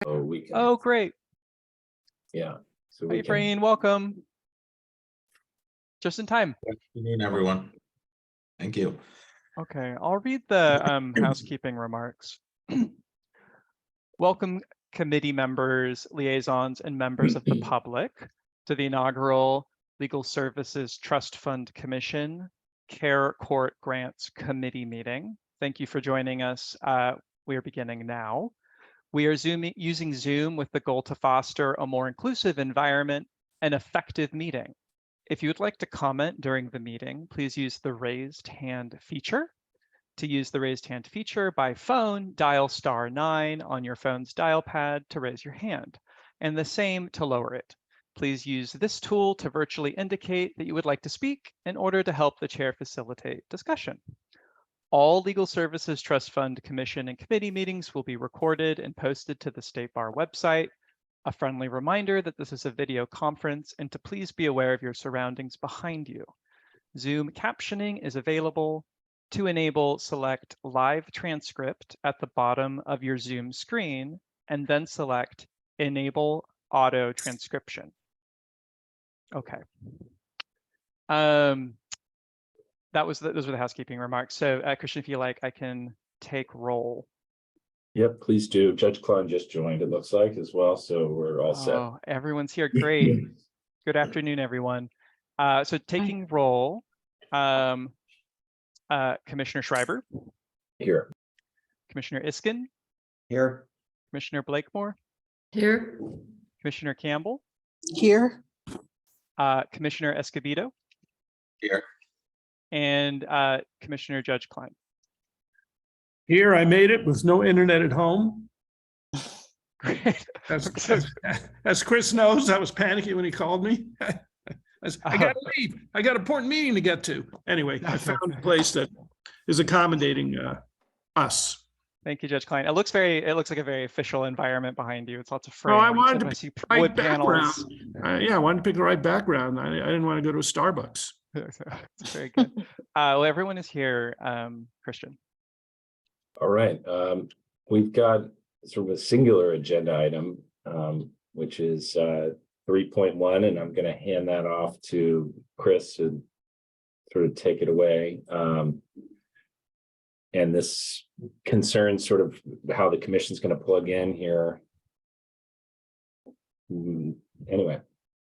So we can, Oh, great. yeah. So Hi, we can. Frayne, welcome. Just in time. Good afternoon, everyone. Thank you. Okay, I'll read the housekeeping remarks. Welcome committee members, liaisons, and members of the public to the inaugural Legal Services Trust Fund Commission Care Court Grants Committee meeting. Thank you for joining us. We are beginning now. We are using Zoom with the goal to foster a more inclusive environment and effective meeting. If you would like to comment during the meeting, please use the raised hand feature. To use the raised hand feature by phone, dial *9 on your phone's dial pad to raise your hand, and the same to lower it. Please use this tool to virtually indicate that you would like to speak in order to help the chair facilitate discussion. All Legal Services Trust Fund Commission and committee meetings will be recorded and posted to the State Bar website. A friendly reminder that this is a video conference and to please be aware of your surroundings behind you. Zoom captioning is available. To enable, select live transcript at the bottom of your Zoom screen and then select enable auto transcription. Okay. Those were the housekeeping remarks. So Christian, if you like, I can take roll. Yep, please do. Judge Klein just joined, it looks like, as well. So we're all set. Oh, everyone's here. Great. Good afternoon, everyone. So taking roll, Commissioner Schreiber. Here. Commissioner Iskin. Here. Commissioner Blakemore. Here. Commissioner Campbell. Here. Commissioner Escobedo. Here. And Commissioner Judge Klein. Here, I made it with no internet at home. Great. As Chris knows, I was panicking when he called me. I gotta leave. I got an important meeting to get to. Anyway, I found a place that is accommodating us. Thank you, Judge Klein. It looks like a very official environment behind you. It's lots of Oh, frames. I wanted to I pick see the right wood background. panels. Yeah, I wanted to pick the right background. I didn't want to go to a Starbucks. It's very good. Well, everyone is here. Christian. All right. We've got sort of a singular agenda item, which is 3.1, and I'm going to hand that off to Chris to sort of take it away. And this concerns sort of how the commission's going to plug in here. Anyway.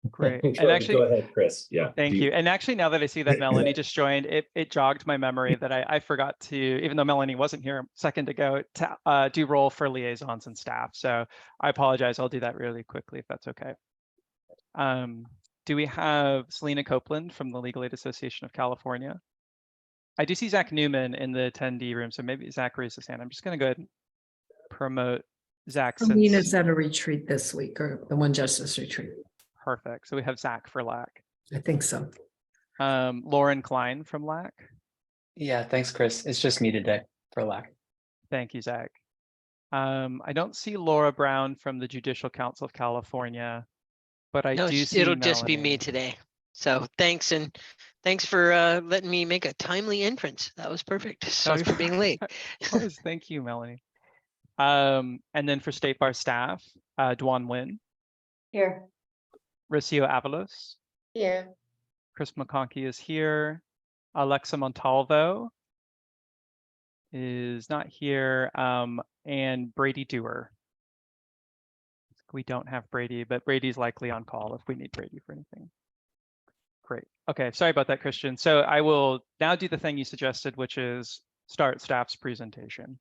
Great. go, And actually, go ahead, Chris. Yeah. Thank you. And actually, now that I see that Melanie just joined, it jogged my memory that I forgot to, even though Melanie wasn't here a second ago, to do roll for liaisons and staff. So I apologize. I'll do that really quickly if that's okay. Do we have Selena Copeland from the Legal Aid Association of California? I do see Zach Newman in the attendee room, so maybe Zach raised his hand. I'm just going to go ahead and promote Zach. Nina's at a retreat this week, or the One Justice retreat. Perfect. So we have Zach for LAC. I think so. Lauren Klein from LAC. Yeah, thanks, Chris. It's just me today for LAC. Thank you, Zach. I don't see Laura Brown from the Judicial Council of California, but I do see it'll Melanie. just be me today. So thanks, and thanks for letting me make a timely entrance. That was perfect. Sorry for being late. Thank you, Melanie. And then for State Bar staff, Dwan Nguyen. Here. Rocio Avalos. Here. Chris McConkey is here. Alexa Montalvo is not here. And Brady Dewar. We don't have Brady, but Brady's likely on call if we need Brady for anything. Great. Okay, sorry about that, Christian. So I will now do the thing you suggested, which is start staff's presentation.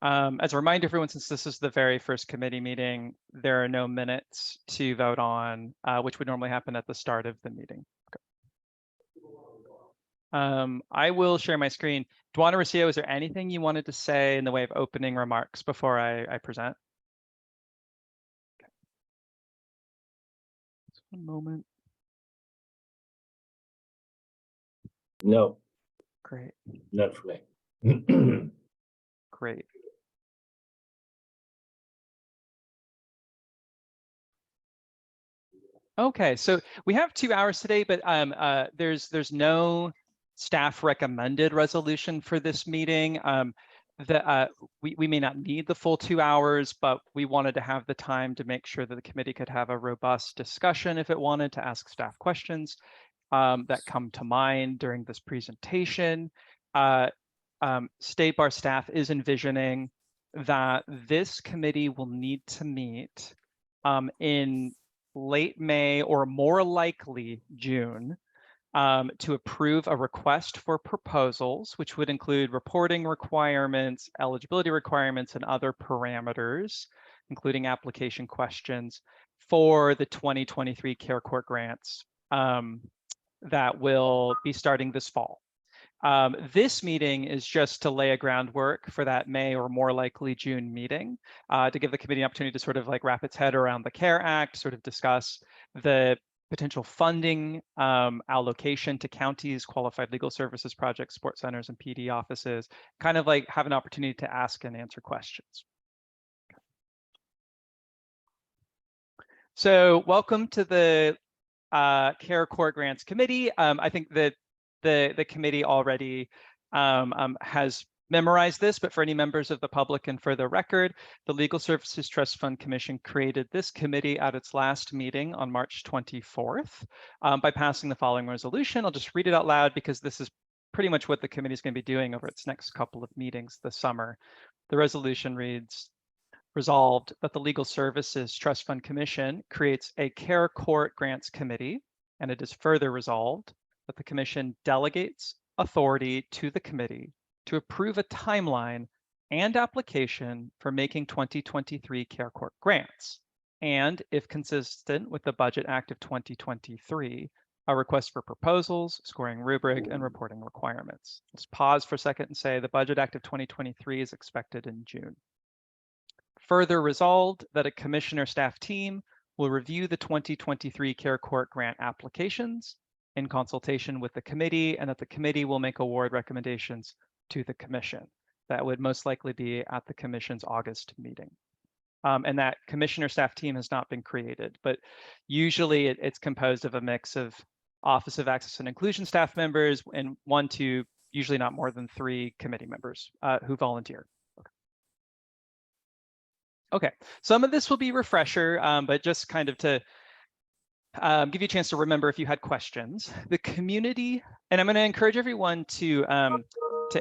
As a reminder, everyone, since this is the very first committee meeting, there are no minutes to vote on, which would normally happen at the start of the meeting. Okay. I will share my screen. Duana Rocio, is there anything you wanted to say in the way of opening remarks before I present? Okay. Just one moment. No. Great. Not for me. Great. Okay, so we have 2 hours today, but there's no staff recommended resolution for this meeting. we may not need the full 2 hours, but we wanted to have the time to make sure that the committee could have a robust discussion if it wanted to ask staff questions that come to mind during this presentation. State Bar staff is envisioning that this committee will need to meet in late May or more likely June to approve a request for proposals, which would include reporting requirements, eligibility requirements, and other parameters, including application questions for the 2023 Care Court grants that will be starting this fall. This meeting is just to lay a groundwork for that May or more likely June meeting to give the committee an opportunity to sort of like wrap its head around the CARE Act, sort of discuss the potential funding allocation to counties, qualified legal services projects, sports centers, and PD offices, kind of like have an opportunity to ask and answer questions. So welcome to the Care Court Grants Committee. I think that the committee already has memorized this, but for any members of the public and for the record, the Legal Services Trust Fund Commission created this committee at its last meeting on March 24th by passing the following resolution. I'll just read it out loud because this is pretty much what the committee is going to be doing over its next couple of meetings this summer. The resolution reads, resolved that the Legal Services Trust Fund Commission creates a Care Court Grants Committee, and it is further resolved that the commission delegates authority to the committee to approve a timeline and application for making 2023 Care Court grants, and if consistent with the Budget Act of 2023, a request for proposals, scoring rubric, and reporting requirements. Let's pause for a second and say the Budget Act of 2023 is expected in June. Further resolved that a commissioner staff team will review the 2023 Care Court grant applications in consultation with the committee, and that the committee will make award recommendations to the commission. That would most likely be at the commission's August meeting. And that commissioner staff team has not been created, but usually it's composed of a mix of Office of Access and Inclusion staff members and 1 to usually not more than 3 committee members who volunteer. Okay, some of this will be refresher, but just kind of to give you a chance to remember if you had questions. The community, and I'm going to encourage everyone to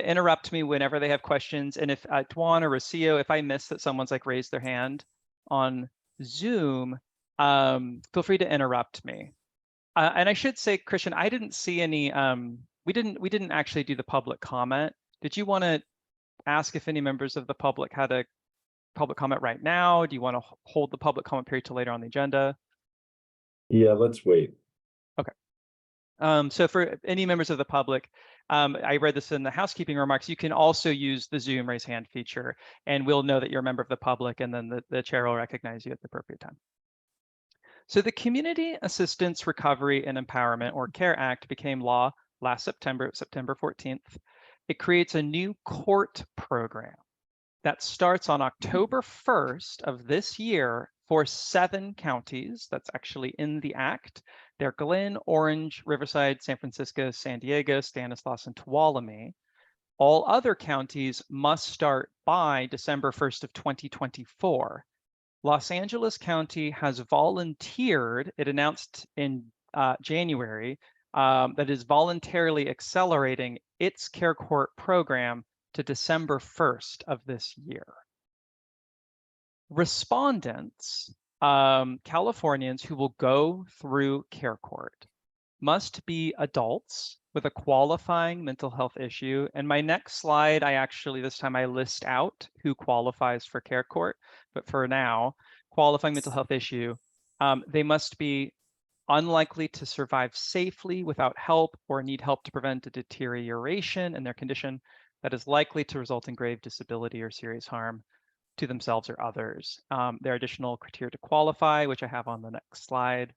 interrupt me whenever they have questions. And if Dwan or Rocio, if I miss that someone's like raised their hand on Zoom, feel free to interrupt me. And I should say, Christian, I didn't see any. We didn't actually do the public comment. Did you want to ask if any members of the public had a public comment right now? Do you want to hold the public comment period till later on the agenda? Yeah, let's wait. Okay. So for any members of the public, I read this in the housekeeping remarks, you can also use the Zoom raise hand feature, and we'll know that you're a member of the public, and then the chair will recognize you at the appropriate time. So the Community Assistance Recovery and Empowerment, or CARE Act, became law last September 14th. It creates a new court program that starts on October 1st of this year for 7 counties. That's actually in the act. They're Glenn, Orange, Riverside, San Francisco, San Diego, Stanislaus, and Tuolumne. All other counties must start by December 1st of 2024. Los Angeles County has volunteered, it announced in January, that is voluntarily accelerating its Care Court program to December 1st of this year. Respondents, Californians who will go through Care Court, must be adults with a qualifying mental health issue. And my next slide, this time I list out who qualifies for Care Court, but for now, qualifying mental health issue, they must be unlikely to survive safely without help or need help to prevent a deterioration in their condition that is likely to result in grave disability or serious harm to themselves or others. There are additional criteria to qualify, which I have on the next slide.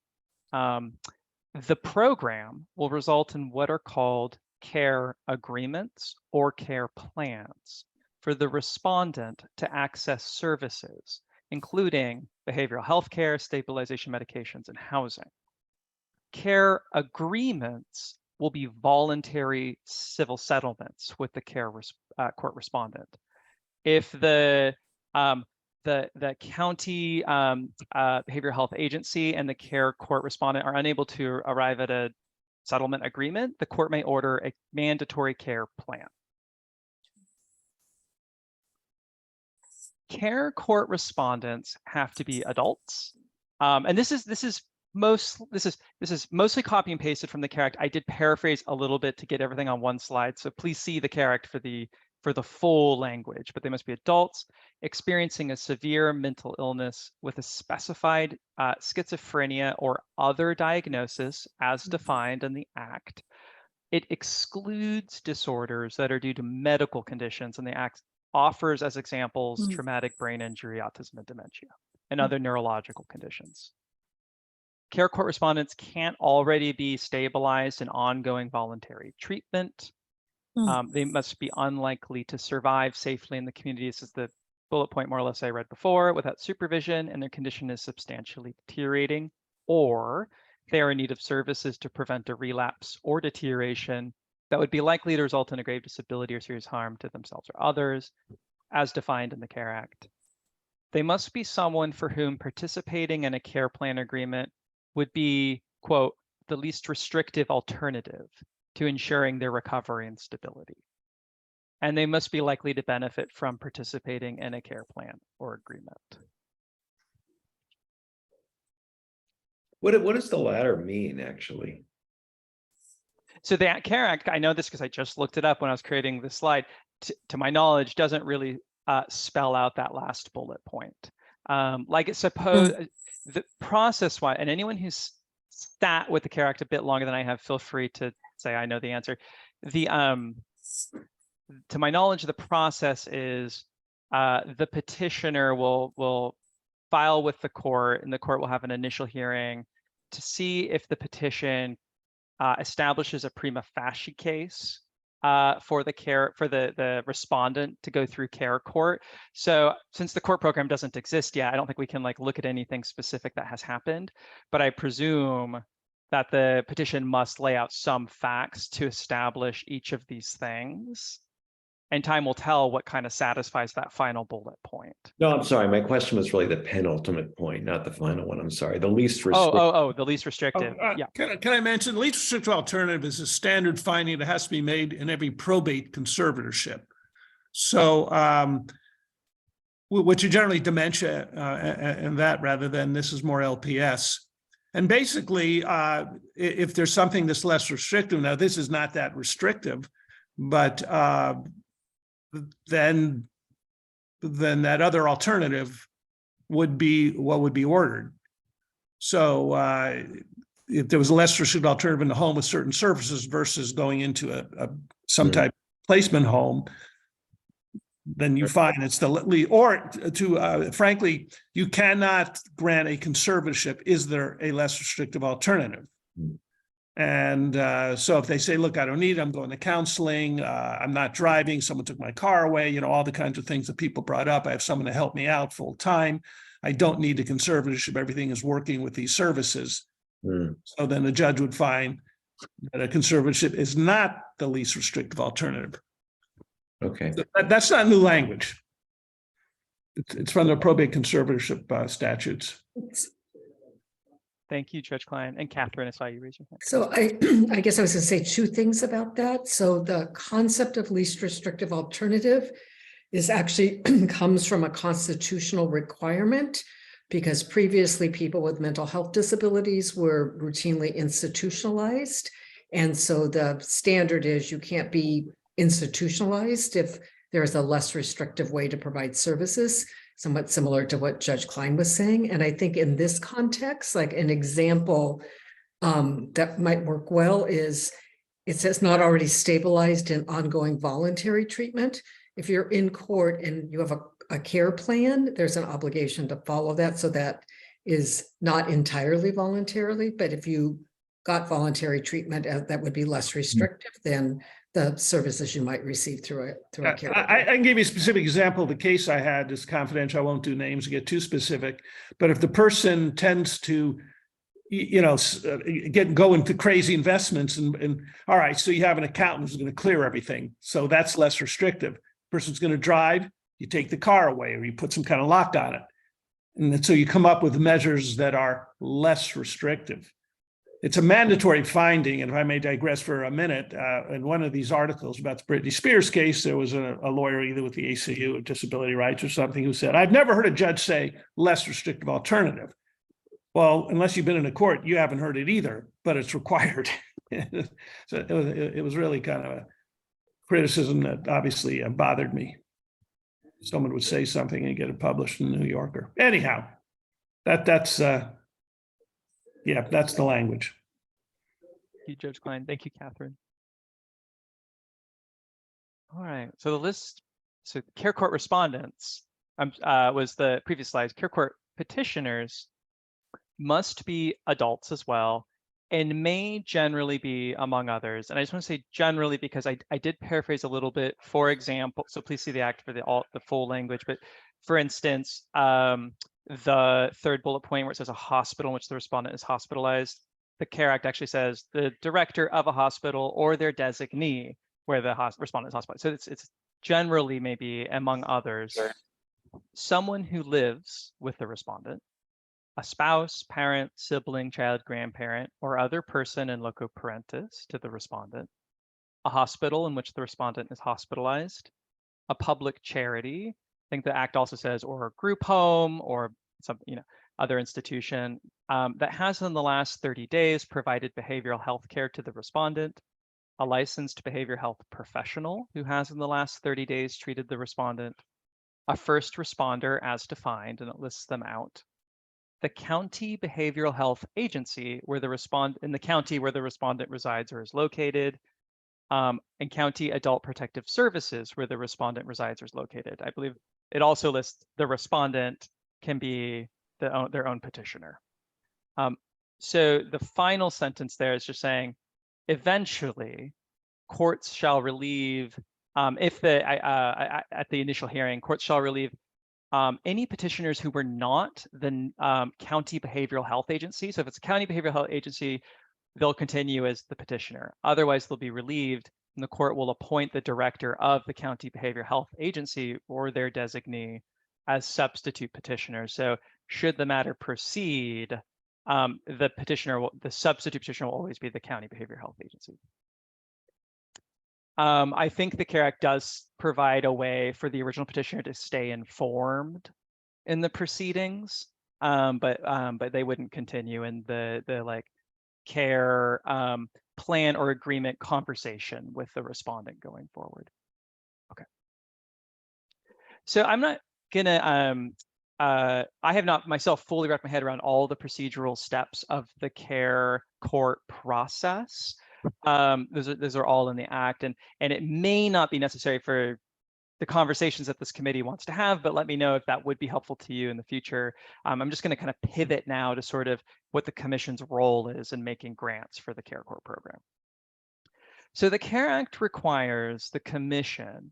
The program will result in what are called care agreements or care plans for the respondent to access services, including behavioral health care, stabilization medications, and housing. Care agreements will be voluntary civil settlements with the Care Court respondent. if the county behavioral health agency and the care court respondent are unable to arrive at a settlement agreement, the court may order a mandatory care plan. Care court respondents have to be adults, and this is mostly copy and pasted from the CARE Act. I did paraphrase a little bit to get everything on one slide, so please see the CARE Act for the full language. But they must be adults experiencing a severe mental illness with a specified schizophrenia or other diagnosis as defined in the Act. It excludes disorders that are due to medical conditions, and the Act offers as examples traumatic brain injury, autism, and dementia, and other neurological conditions. Care court respondents can't already be stabilized in ongoing voluntary treatment. They must be unlikely to survive safely in the community. This is the bullet point more or less I read before, without supervision, and their condition is substantially deteriorating, or they are in need of services to prevent a relapse or deterioration that would be likely to result in a grave disability or serious harm to themselves or others, as defined in the CARE Act. They must be someone for whom participating in a care plan agreement would be, quote, the least restrictive alternative to ensuring their recovery and stability. And they must be likely to benefit from participating in a care plan or agreement. What does the latter mean, actually? So the CARE Act, I know this because I just looked it up when I was creating this slide, to my knowledge, doesn't really spell out that last bullet point. Like it's supposed, the process-wise, and anyone who's sat with the CARE Act a bit longer than I have, feel free to say I know the answer. To my knowledge, the process is the petitioner will file with the court, and the court will have an initial hearing to see if the petition establishes a prima facie case for the respondent to go through care court. So since the court program doesn't exist yet, I don't think we can like look at anything specific that has happened, but I presume that the petition must lay out some facts to establish each of these things. And time will tell what kind of satisfies that final bullet point. No, I'm sorry. My question was really the penultimate point, not the final one. I'm sorry. The least restrictive. Oh, the least restrictive. Yeah. Can I mention the least restrictive alternative is a standard finding that has to be made in every probate conservatorship. So, which are generally dementia and that rather than this is more LPS. And basically, if there's something that's less restrictive, now this is not that restrictive, but then that other alternative would be what would be ordered. So if there was a less restrictive alternative in the home with certain services versus going into some type of placement home, then you find it's the lead, or frankly, you cannot grant a conservatorship. Is there a less restrictive alternative? And so if they say, look, I don't need it, I'm going to counseling, I'm not driving, someone took my car away, you know, all the kinds of things that people brought up. I have someone to help me out full time. I don't need a conservatorship. Everything is working with these services. So then the judge would find that a conservatorship is not the least restrictive alternative. Okay. That's not new language. It's from the probate conservatorship statutes. Thank you, Judge Klein. And Catherine, I saw you raise your hand. So I guess I was going to say two things about that. So the concept of least restrictive alternative is actually comes from a constitutional requirement, because previously people with mental health disabilities were routinely institutionalized. And so the standard is you can't be institutionalized if there's a less restrictive way to provide services, somewhat similar to what Judge Klein was saying. And I think in this context, like an example that might work well is it says not already stabilized in ongoing voluntary treatment. If you're in court and you have a care plan, there's an obligation to follow that. So that is not entirely voluntarily, but if you got voluntary treatment, that would be less restrictive than the services you might receive through a care. I can give you a specific example of the case I had. It's confidential. I won't do names to get too specific. But if the person tends to, you know, go into crazy investments and all right, so you have an accountant who's going to clear everything. So that's less restrictive. Person's going to drive. you take the car away, or you put some kind of lock on it. And then, so you come up with measures that are less restrictive. It's a mandatory finding, and if I may digress for a minute, in one of these articles about the Britney Spears case, there was a lawyer either with the ACU or Disability Rights or something who said, "I've never heard a judge say less restrictive alternative." Well, unless you've been in a court, you haven't heard it either, but it's required. So it was really kind of a criticism that obviously bothered me. Someone would say something and get it published in the New Yorker. Anyhow, that's the language. Thank you, Judge Klein. Thank you, Catherine. All right, so the list, so care court respondents was the previous slides. Care court petitioners must be adults as well, and may generally be among others. And I just want to say generally because I did paraphrase a little bit. For example, so please see the act for the full language. But for instance, the third bullet point where it says a hospital in which the respondent is hospitalized, the CARE Act actually says the director of a hospital or their designee where the respondent is hospitalized. So it's generally maybe among others, someone who lives with the respondent, a spouse, parent, sibling, child, grandparent, or other person in loco parentis to the respondent, a hospital in which the respondent is hospitalized, a public charity. I think the act also says, or a group home or some, other institution that has in the last 30 days provided behavioral health care to the respondent, a licensed behavioral health professional who has in the last 30 days treated the respondent, a first responder as defined, and it lists them out, the county behavioral health agency where the county where the respondent resides or is located, and county adult protective services where the respondent resides or is located. I believe it also lists the respondent can be their own petitioner. So the final sentence there is just saying, eventually, courts shall relieve, at the initial hearing, courts shall relieve any petitioners who were not the county behavioral health agency. So if it's a county behavioral health agency, they'll continue as the petitioner. Otherwise, they'll be relieved, and the court will appoint the director of the county behavioral health agency or their designee as substitute petitioner. So should the matter proceed, the substitute petitioner will always be the county behavioral health agency. I think the CARE Act does provide a way for the original petitioner to stay informed in the proceedings, but they wouldn't continue in the like care plan or agreement conversation with the respondent going forward. Okay. So I'm not gonna I have not myself fully wrapped my head around all the procedural steps of the care court process. Those are all in the act, and it may not be necessary for the conversations that this committee wants to have, but let me know if that would be helpful to you in the future. I'm just going to kind of pivot now to sort of what the commission's role is in making grants for the care court program. So the CARE Act requires the commission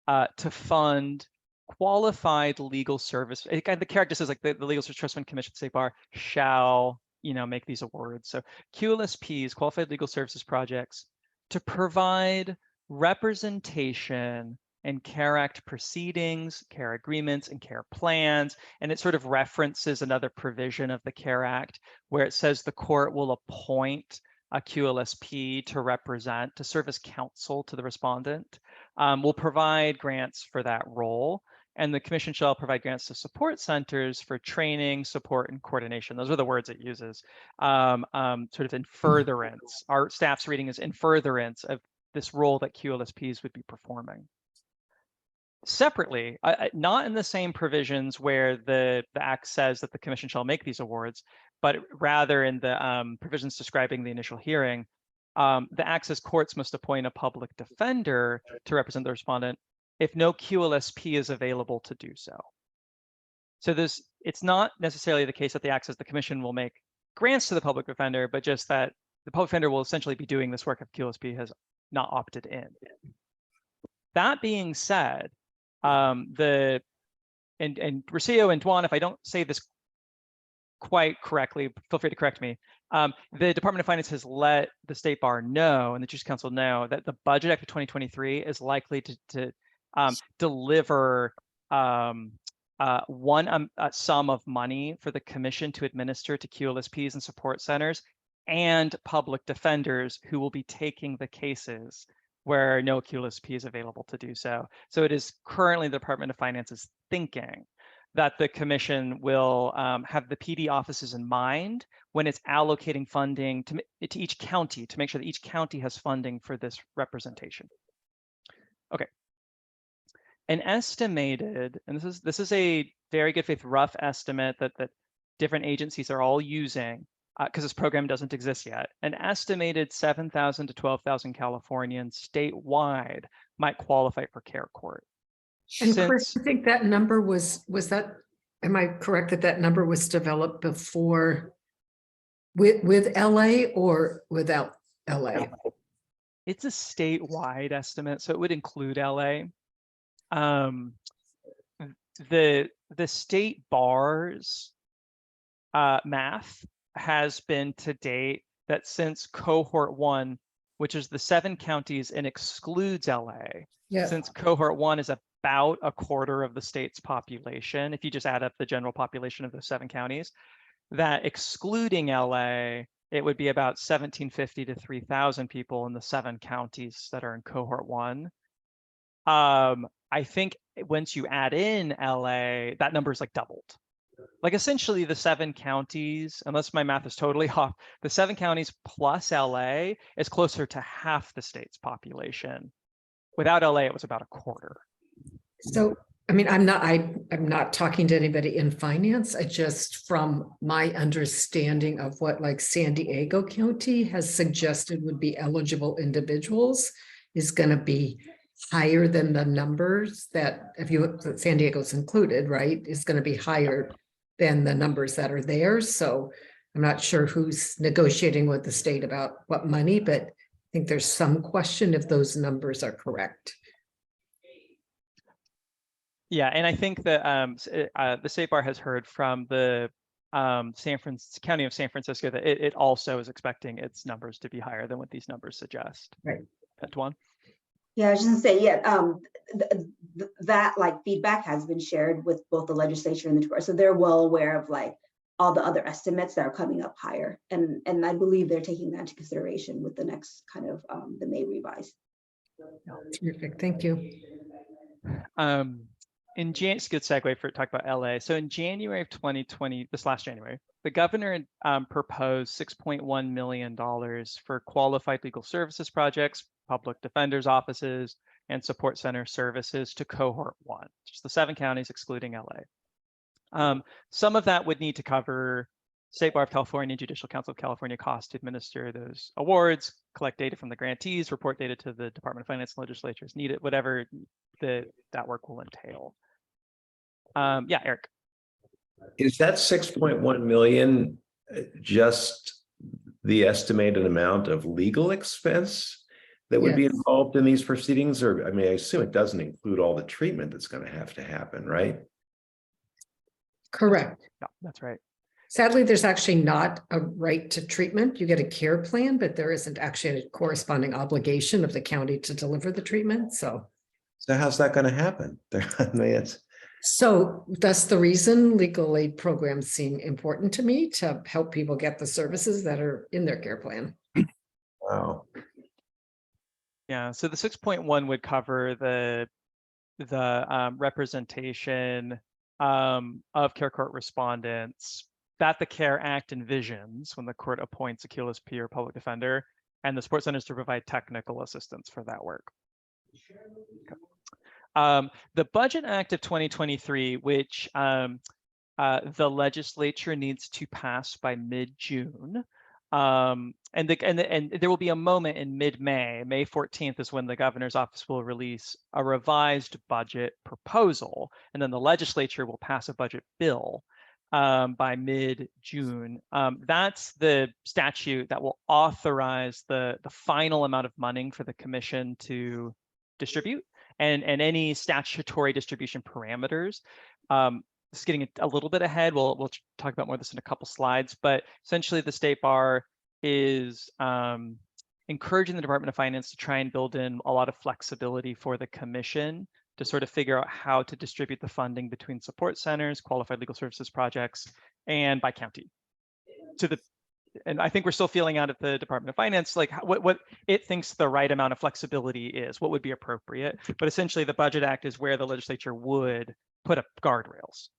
to fund qualified legal service. The CARE Act just says like the Legal Service Trust Fund Commission, State Bar, shall make these awards. So QLSPs, Qualified Legal Services Projects, to provide representation in CARE Act proceedings, CARE agreements, and CARE plans. And it sort of references another provision of the CARE Act where it says the court will appoint a QLSP to serve as counsel to the respondent. Will provide grants for that role. And the commission shall provide grants to support centers for training, support, and coordination. Those are the words it uses, sort of in furtherance. Our staff's reading is in furtherance of this role that QLSPs would be performing. Separately, not in the same provisions where the Act says that the commission shall make these awards, but rather in the provisions describing the initial hearing, the Act says courts must appoint a public defender to represent the respondent if no QLSP is available to do so. So it's not necessarily the case that the Act says the commission will make grants to the public defender, but just that the public defender will essentially be doing this work if QLSP has not opted in. That being said, and Rocio and Dwan, if I don't say this quite correctly, feel free to correct me. The Department of Finance has let the State Bar know and the Justice Council know that the Budget Act of 2023 is likely to deliver a sum of money for the commission to administer to QLSPs and support centers and public defenders who will be taking the cases where no QLSP is available to do so. So it is currently the Department of Finance's thinking that the commission will have the PD offices in mind when it's allocating funding to each county to make sure that each county has funding for this representation. Okay. An estimated, and this is a very good faith rough estimate that different agencies are all using because this program doesn't exist yet. An estimated 7,000 to 12,000 Californians statewide might qualify for care court. And Chris, I think that number was that, am I correct that that number was developed before with LA or without LA? It's a statewide estimate, so it would include LA. The state bar's math has been to date that since cohort 1, which is the 7 counties and excludes LA, since cohort 1 is about a quarter of the state's population, if you just add up the general population of the 7 counties, that excluding LA, it would be about 1,750 to 3,000 people in the 7 counties that are in cohort 1. I think once you add in LA, that number is like doubled. Like essentially the 7 counties, unless my math is totally off, the 7 counties plus LA is closer to half the state's population. Without LA, it was about a quarter. So, I mean, I'm not talking to anybody in finance. I just, from my understanding of what like San Diego County has suggested would be eligible individuals is going to be higher than the numbers that, if you, San Diego's included, right, is going to be higher than the numbers that are there. So I'm not sure who's negotiating with the state about what money, but I think there's some question if those numbers are correct. Yeah, and I think that the state bar has heard from the County of San Francisco that it also is expecting its numbers to be higher than what these numbers suggest. Right. Tuan? Yeah, I was just gonna say, yeah, that like feedback has been shared with both the legislature and the tour, so they're well aware of like all the other estimates that are coming up higher, and I believe they're taking that into consideration with the next kind of the May revise. Terrific, thank you. It's a good segue for talk about LA. So in January of 2020, this last January, the governor proposed $6.1 million for qualified legal services projects, public defenders offices, and support center services to cohort 1, just the 7 counties excluding LA. Some of that would need to cover State Bar of California, Judicial Council of California costs to administer those awards, collect data from the grantees, report data to the Department of Finance and legislatures needed, whatever that work will entail. Yeah, Eric. Is that 6.1 million just the estimated amount of legal expense that would be involved in these proceedings? Or, I mean, I assume it doesn't include all the treatment that's going to happen, right? Correct. Yeah, that's right. Sadly, there's actually not a right to treatment. You get a care plan, but there isn't actually a corresponding obligation of the county to deliver the treatment. So how's that going to happen? I mean, so that's the reason legal aid programs seem important to me, to help people get the services that are in their care plan. wow. Yeah, so the 6.1 would cover the representation of care court respondents that the CARE Act envisions when the court appoints a QLSP or public defender, and the support centers to provide technical assistance for that work. Okay. The Budget Act of 2023, which the legislature needs to pass by mid-June, and there will be a moment in mid-May. May 14th is when the governor's office will release a revised budget proposal, and then the legislature will pass a budget bill by mid-June. That's the statute that will authorize the final amount of money for the commission to distribute, and any statutory distribution parameters. This is getting a little bit ahead. We'll talk about more of this in a couple slides, but essentially the State Bar is encouraging the Department of Finance to try and build in a lot of flexibility for the commission to sort of figure out how to distribute the funding between support centers, qualified legal services projects, and by county. And I think we're still feeling out at the Department of Finance, like what it thinks the right amount of flexibility is, what would be appropriate. But essentially the Budget Act is where the legislature would put up guardrails.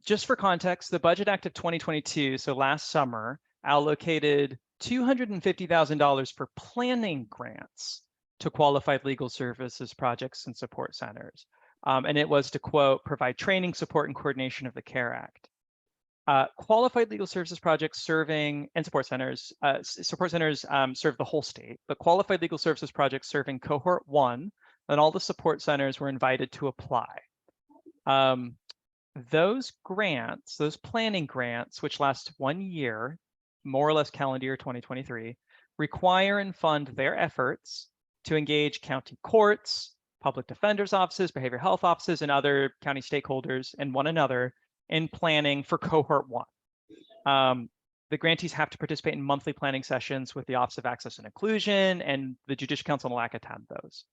Just for context, the Budget Act of 2022, so last summer, allocated $250,000 for planning grants to qualified legal services projects and support centers. And it was to, quote, provide training, support, and coordination of the CARE Act. Qualified legal services projects serving and support centers serve the whole state, but qualified legal services projects serving cohort 1, and all the support centers were invited to apply. Those grants, those planning grants, which last 1 year, more or less calendar year 2023, require and fund their efforts to engage county courts, public defenders' offices, behavioral health offices, and other county stakeholders and one another in planning for cohort 1. The grantees have to participate in monthly planning sessions with the Office of Access and Inclusion, and the Judicial Council and LAC attend those.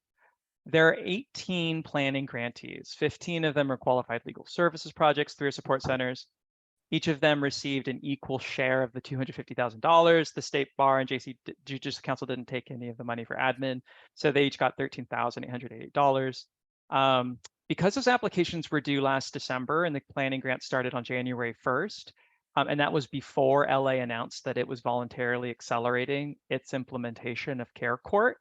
There are 18 planning grantees. 15 of them are qualified legal services projects through support centers. Each of them received an equal share of the $250,000. The State Bar and Judicial Council didn't take any of the money for admin, so they each got $13,888. Because those applications were due last December and the planning grant started on January 1st, and that was before LA announced that it was voluntarily accelerating its implementation of CARE Court,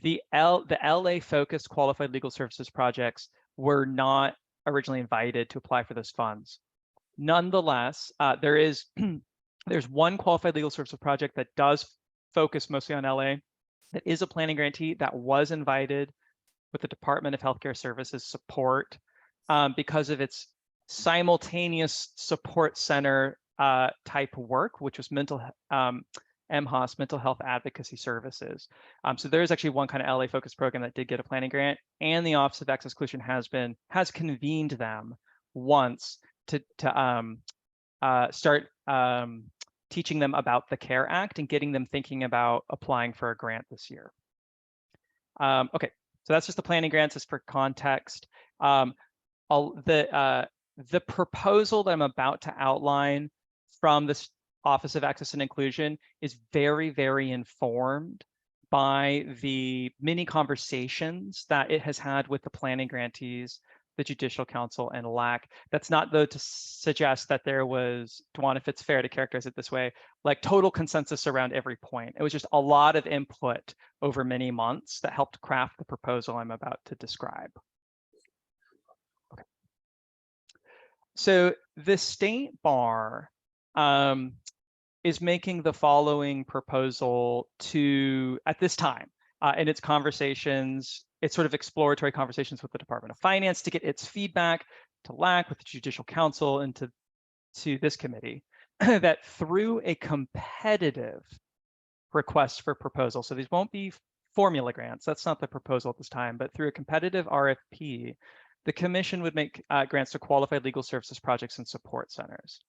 the LA-focused qualified legal services projects were not originally invited to apply for those funds. Nonetheless, there's one qualified legal services project that does focus mostly on LA that is a planning grantee that was invited with the Department of Healthcare Services support because of its simultaneous support center type work, which was MHOS, mental health advocacy services. So there is actually one kind of LA focused program that did get a planning grant, and the Office of Access Inclusion has convened them once to start teaching them about the CARE Act and getting them thinking about applying for a grant this year. Okay, so that's just the planning grants, just for context. The proposal that I'm about to outline from this Office of Access and Inclusion is very, very informed by the many conversations that it has had with the planning grantees, the Judicial Council, and LAC. That's not, though, to suggest that there was, Dwan, if it's fair to characterize it this way, like total consensus around every point. It was just a lot of input over many months that helped craft the proposal I'm about to describe. Okay. So the State Bar is making the following proposal at this time in its conversations, it's sort of exploratory conversations with the Department of Finance to get its feedback to LAC, with the Judicial Council, and to this committee, that through a competitive request for proposal, so these won't be formula grants, that's not the proposal at this time, but through a competitive RFP, the commission would make grants to qualified legal services projects and support centers.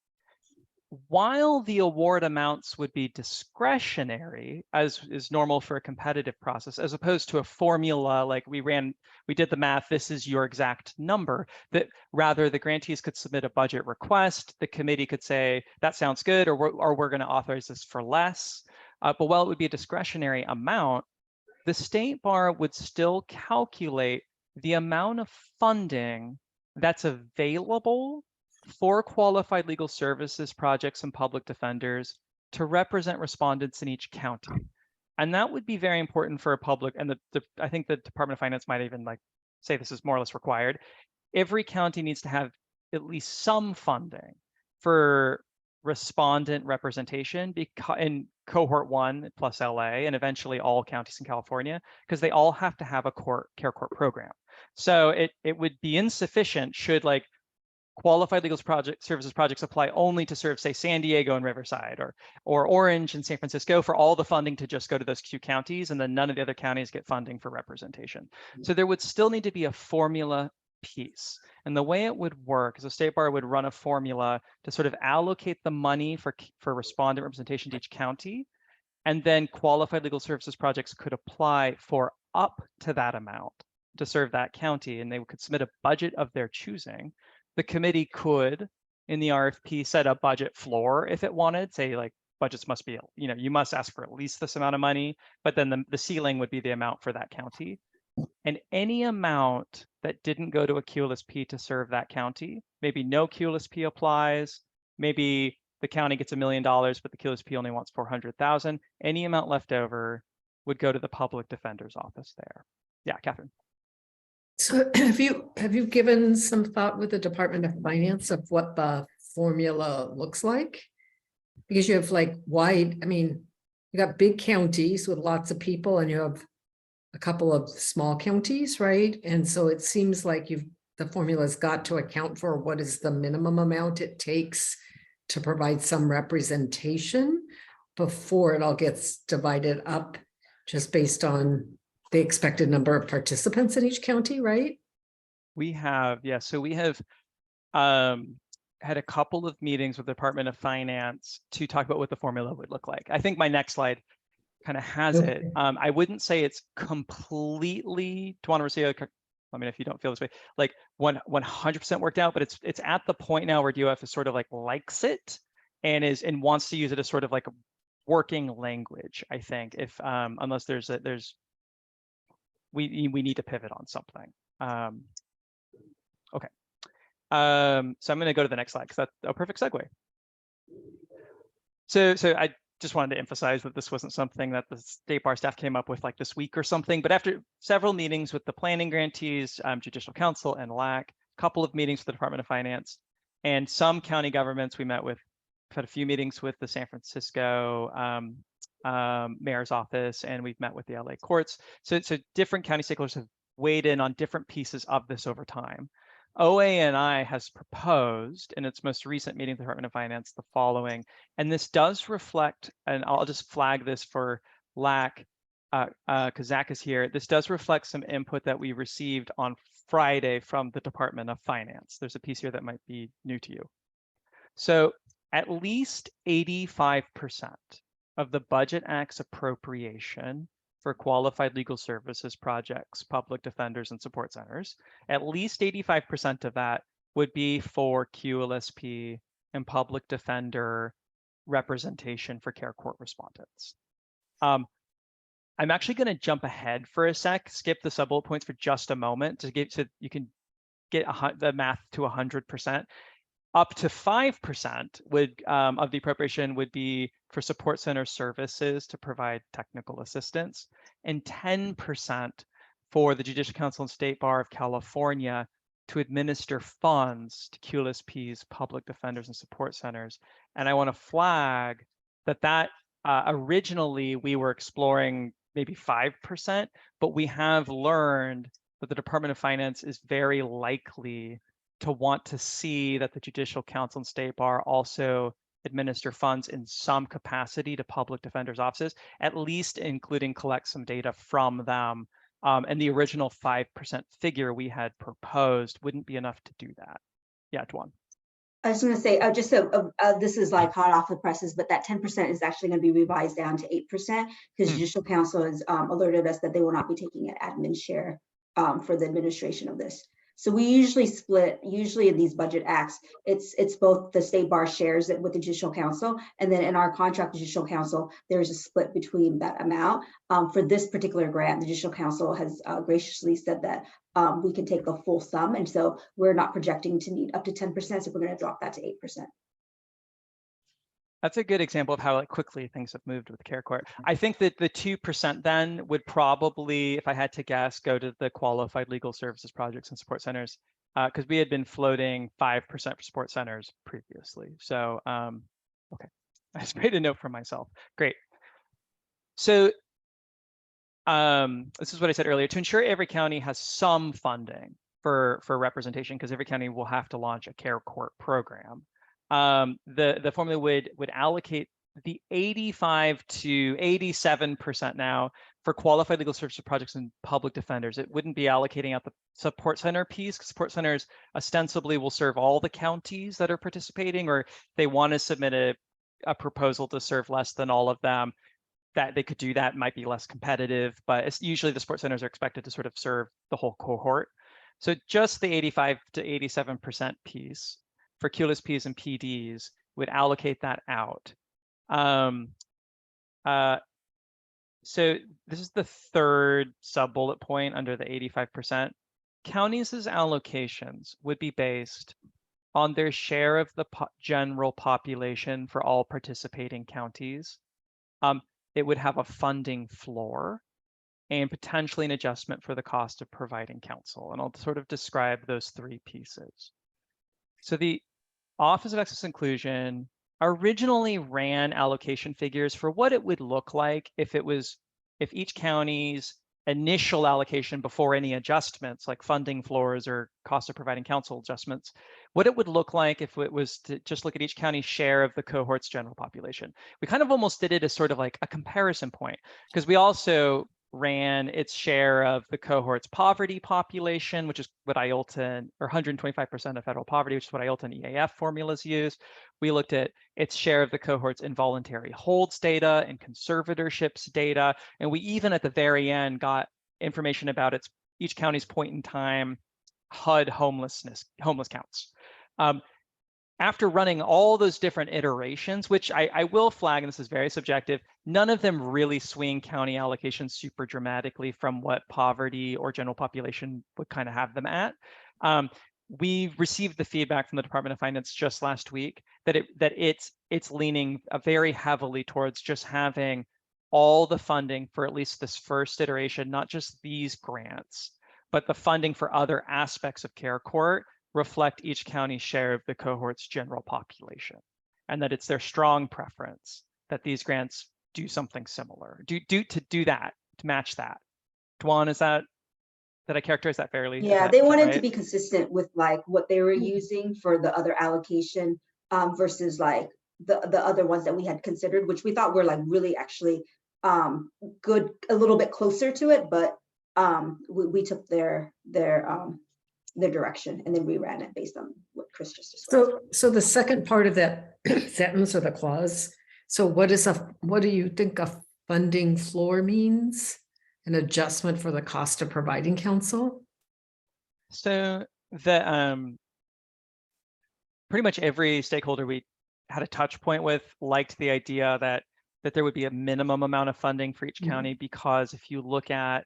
While the award amounts would be discretionary, as is normal for a competitive process, as opposed to a formula like we did the math, this is your exact number, that rather the grantees could submit a budget request, the committee could say, that sounds good, or we're going to authorize this for less. But while it would be a discretionary amount, the State Bar would still calculate the amount of funding that's available for qualified legal services projects and public defenders to represent respondents in each county. And that would be very important for a public, and I think the Department of Finance might even say this is more or less required. Every county needs to have at least some funding for respondent representation in cohort 1 plus LA, and eventually all counties in California, because they all have to have a CARE Court program. So it would be insufficient should qualified legal services projects apply only to serve, say, San Diego and Riverside, or Orange and San Francisco, for all the funding to just go to those 2 counties, and then none of the other counties get funding for representation. So there would still need to be a formula piece. And the way it would work is the State Bar would run a formula to sort of allocate the money for respondent representation to each county, And then qualified legal services projects could apply for up to that amount to serve that county, and they could submit a budget of their choosing. The committee could, in the RFP, set a budget floor if it wanted, say like budgets must be, you must ask for at least this amount of money, but then the ceiling would be the amount for that county. And any amount that didn't go to a QLSP to serve that county, maybe no QLSP applies, maybe the county gets $1 million, but the QLSP only wants 400,000. Any amount left over would go to the public defender's office there. Yeah, Catherine. So have you given some thought with the Department of Finance of what the formula looks like? Because you have like wide, you got big counties with lots of people and you have a couple of small counties, right? And so it seems like the formula's got to account for what is the minimum amount it takes to provide some representation before it all gets divided up just based on the expected number of participants in each county, right? We have, yeah. So we have had a couple of meetings with the Department of Finance to talk about what the formula would look like. I think my next slide kind of has it. I wouldn't say it's completely, let me know if you don't feel this way, like 100% worked out, but it's at the point now where DOF is sort of like likes it and wants to use it as sort of like a working language. I think if unless we need to pivot on something. Okay. So I'm going to go to the next slide because that's a perfect segue. So I just wanted to emphasize that this wasn't something that the State Bar staff came up with like this week or something, but after several meetings with the planning grantees, Judicial Council and LAC, a couple of meetings with the Department of Finance, and some county governments, we've had a few meetings with the San Francisco mayor's office, and we've met with the LA courts. So different county stakeholders have weighed in on different pieces of this over time. OA&I has proposed in its most recent meeting with the Department of Finance the following, and this does reflect, and I'll just flag this for LAC because Zach is here. This does reflect some input that we received on Friday from the Department of Finance. There's a piece here that might be new to you. So at least 85% of the Budget Act's appropriation for qualified legal services projects, public defenders, and support centers, at least 85% of that would be for QLSP and public defender representation for care court respondents. I'm actually going to jump ahead for a sec, skip the sub-bullet points for just a moment to get so you can get the math to 100%. Up to 5% of the appropriation would be for support center services to provide technical assistance, and 10% for the Judicial Council and State Bar of California to administer funds to QLSP's public defenders and support centers. And I want to flag that originally we were exploring maybe 5%, but we have learned that the Department of Finance is very likely to want to see that the Judicial Council and State Bar also administer funds in some capacity to public defenders' offices, at least including collect some data from them. And the original 5% figure we had proposed wouldn't be enough to do that. Yeah, Dwan. I was going to say, just so this is like hot off the presses, but that 10% is actually going to be revised down to 8% because Judicial Council has alerted us that they will not be taking an admin share for the administration of this. So we usually split, in these budget acts, it's both the State Bar shares it with the Judicial Council, and then in our contract with Judicial Council, there's a split between that amount. For this particular grant, the Judicial Council has graciously said that we can take the full sum, and so we're not projecting to need up to 10%, so we're going to drop that to 8%. That's a good example of how quickly things have moved with care court. I think that the 2% then would probably, if I had to guess, go to the qualified legal services projects and support centers, because we had been floating 5% for support centers previously. So, okay, I just made a note for myself. Great. So this is what I said earlier, to ensure every county has some funding for representation, because every county will have to launch a care court program. The formula would allocate the 85 to 87% now for qualified legal services projects and public defenders. It wouldn't be allocating out the support center piece, because support centers ostensibly will serve all the counties that are participating, or they want to submit a proposal to serve less than all of them. that they could do that might be less competitive, but it's usually the sports centers are expected to sort of serve the whole cohort. So just the 85 to 87% piece for QLSPs and PDs would allocate that out. So this is the third sub-bullet point under the 85%. Counties' allocations would be based on their share of the general population for all participating counties. It would have a funding floor and potentially an adjustment for the cost of providing counsel. And I'll sort of describe those three pieces. So the Office of Access Inclusion originally ran allocation figures for what it would look like if each county's initial allocation before any adjustments like funding floors or cost of providing counsel adjustments, what it would look like if it was to just look at each county's share of the cohort's general population. We kind of almost did it as sort of like a comparison point, because we also ran its share of the cohort's poverty population, which is what IOLTA, or 125% of federal poverty, which is what IOLTA and EAF formulas use. We looked at its share of the cohort's involuntary holds data and conservatorships data. And we even at the very end got information about each county's point in time HUD homeless counts. After running all those different iterations, which I will flag, and this is very subjective, none of them really swing county allocations super dramatically from what poverty or general population would kind of have them at. We received the feedback from the Department of Finance just last week that it's leaning very heavily towards just having all the funding for at least this first iteration, not just these grants, but the funding for other aspects of Care Court reflect each county's share of the cohort's general population, and that it's their strong preference that these grants do something similar, to match that. Dwan, did I characterize that fairly? Yeah, they wanted right? to be consistent with like what they were using for the other allocation versus like the other ones that we had considered, which we thought were like really actually good, a little bit closer to it, but we took their direction and then reran it based on what Chris just described. So the second part of that sentence or the clause, so what do you think a funding floor means? An adjustment for the cost of providing counsel? So the pretty much every stakeholder we had a touch point with liked the idea that there would be a minimum amount of funding for each county, because if you look at,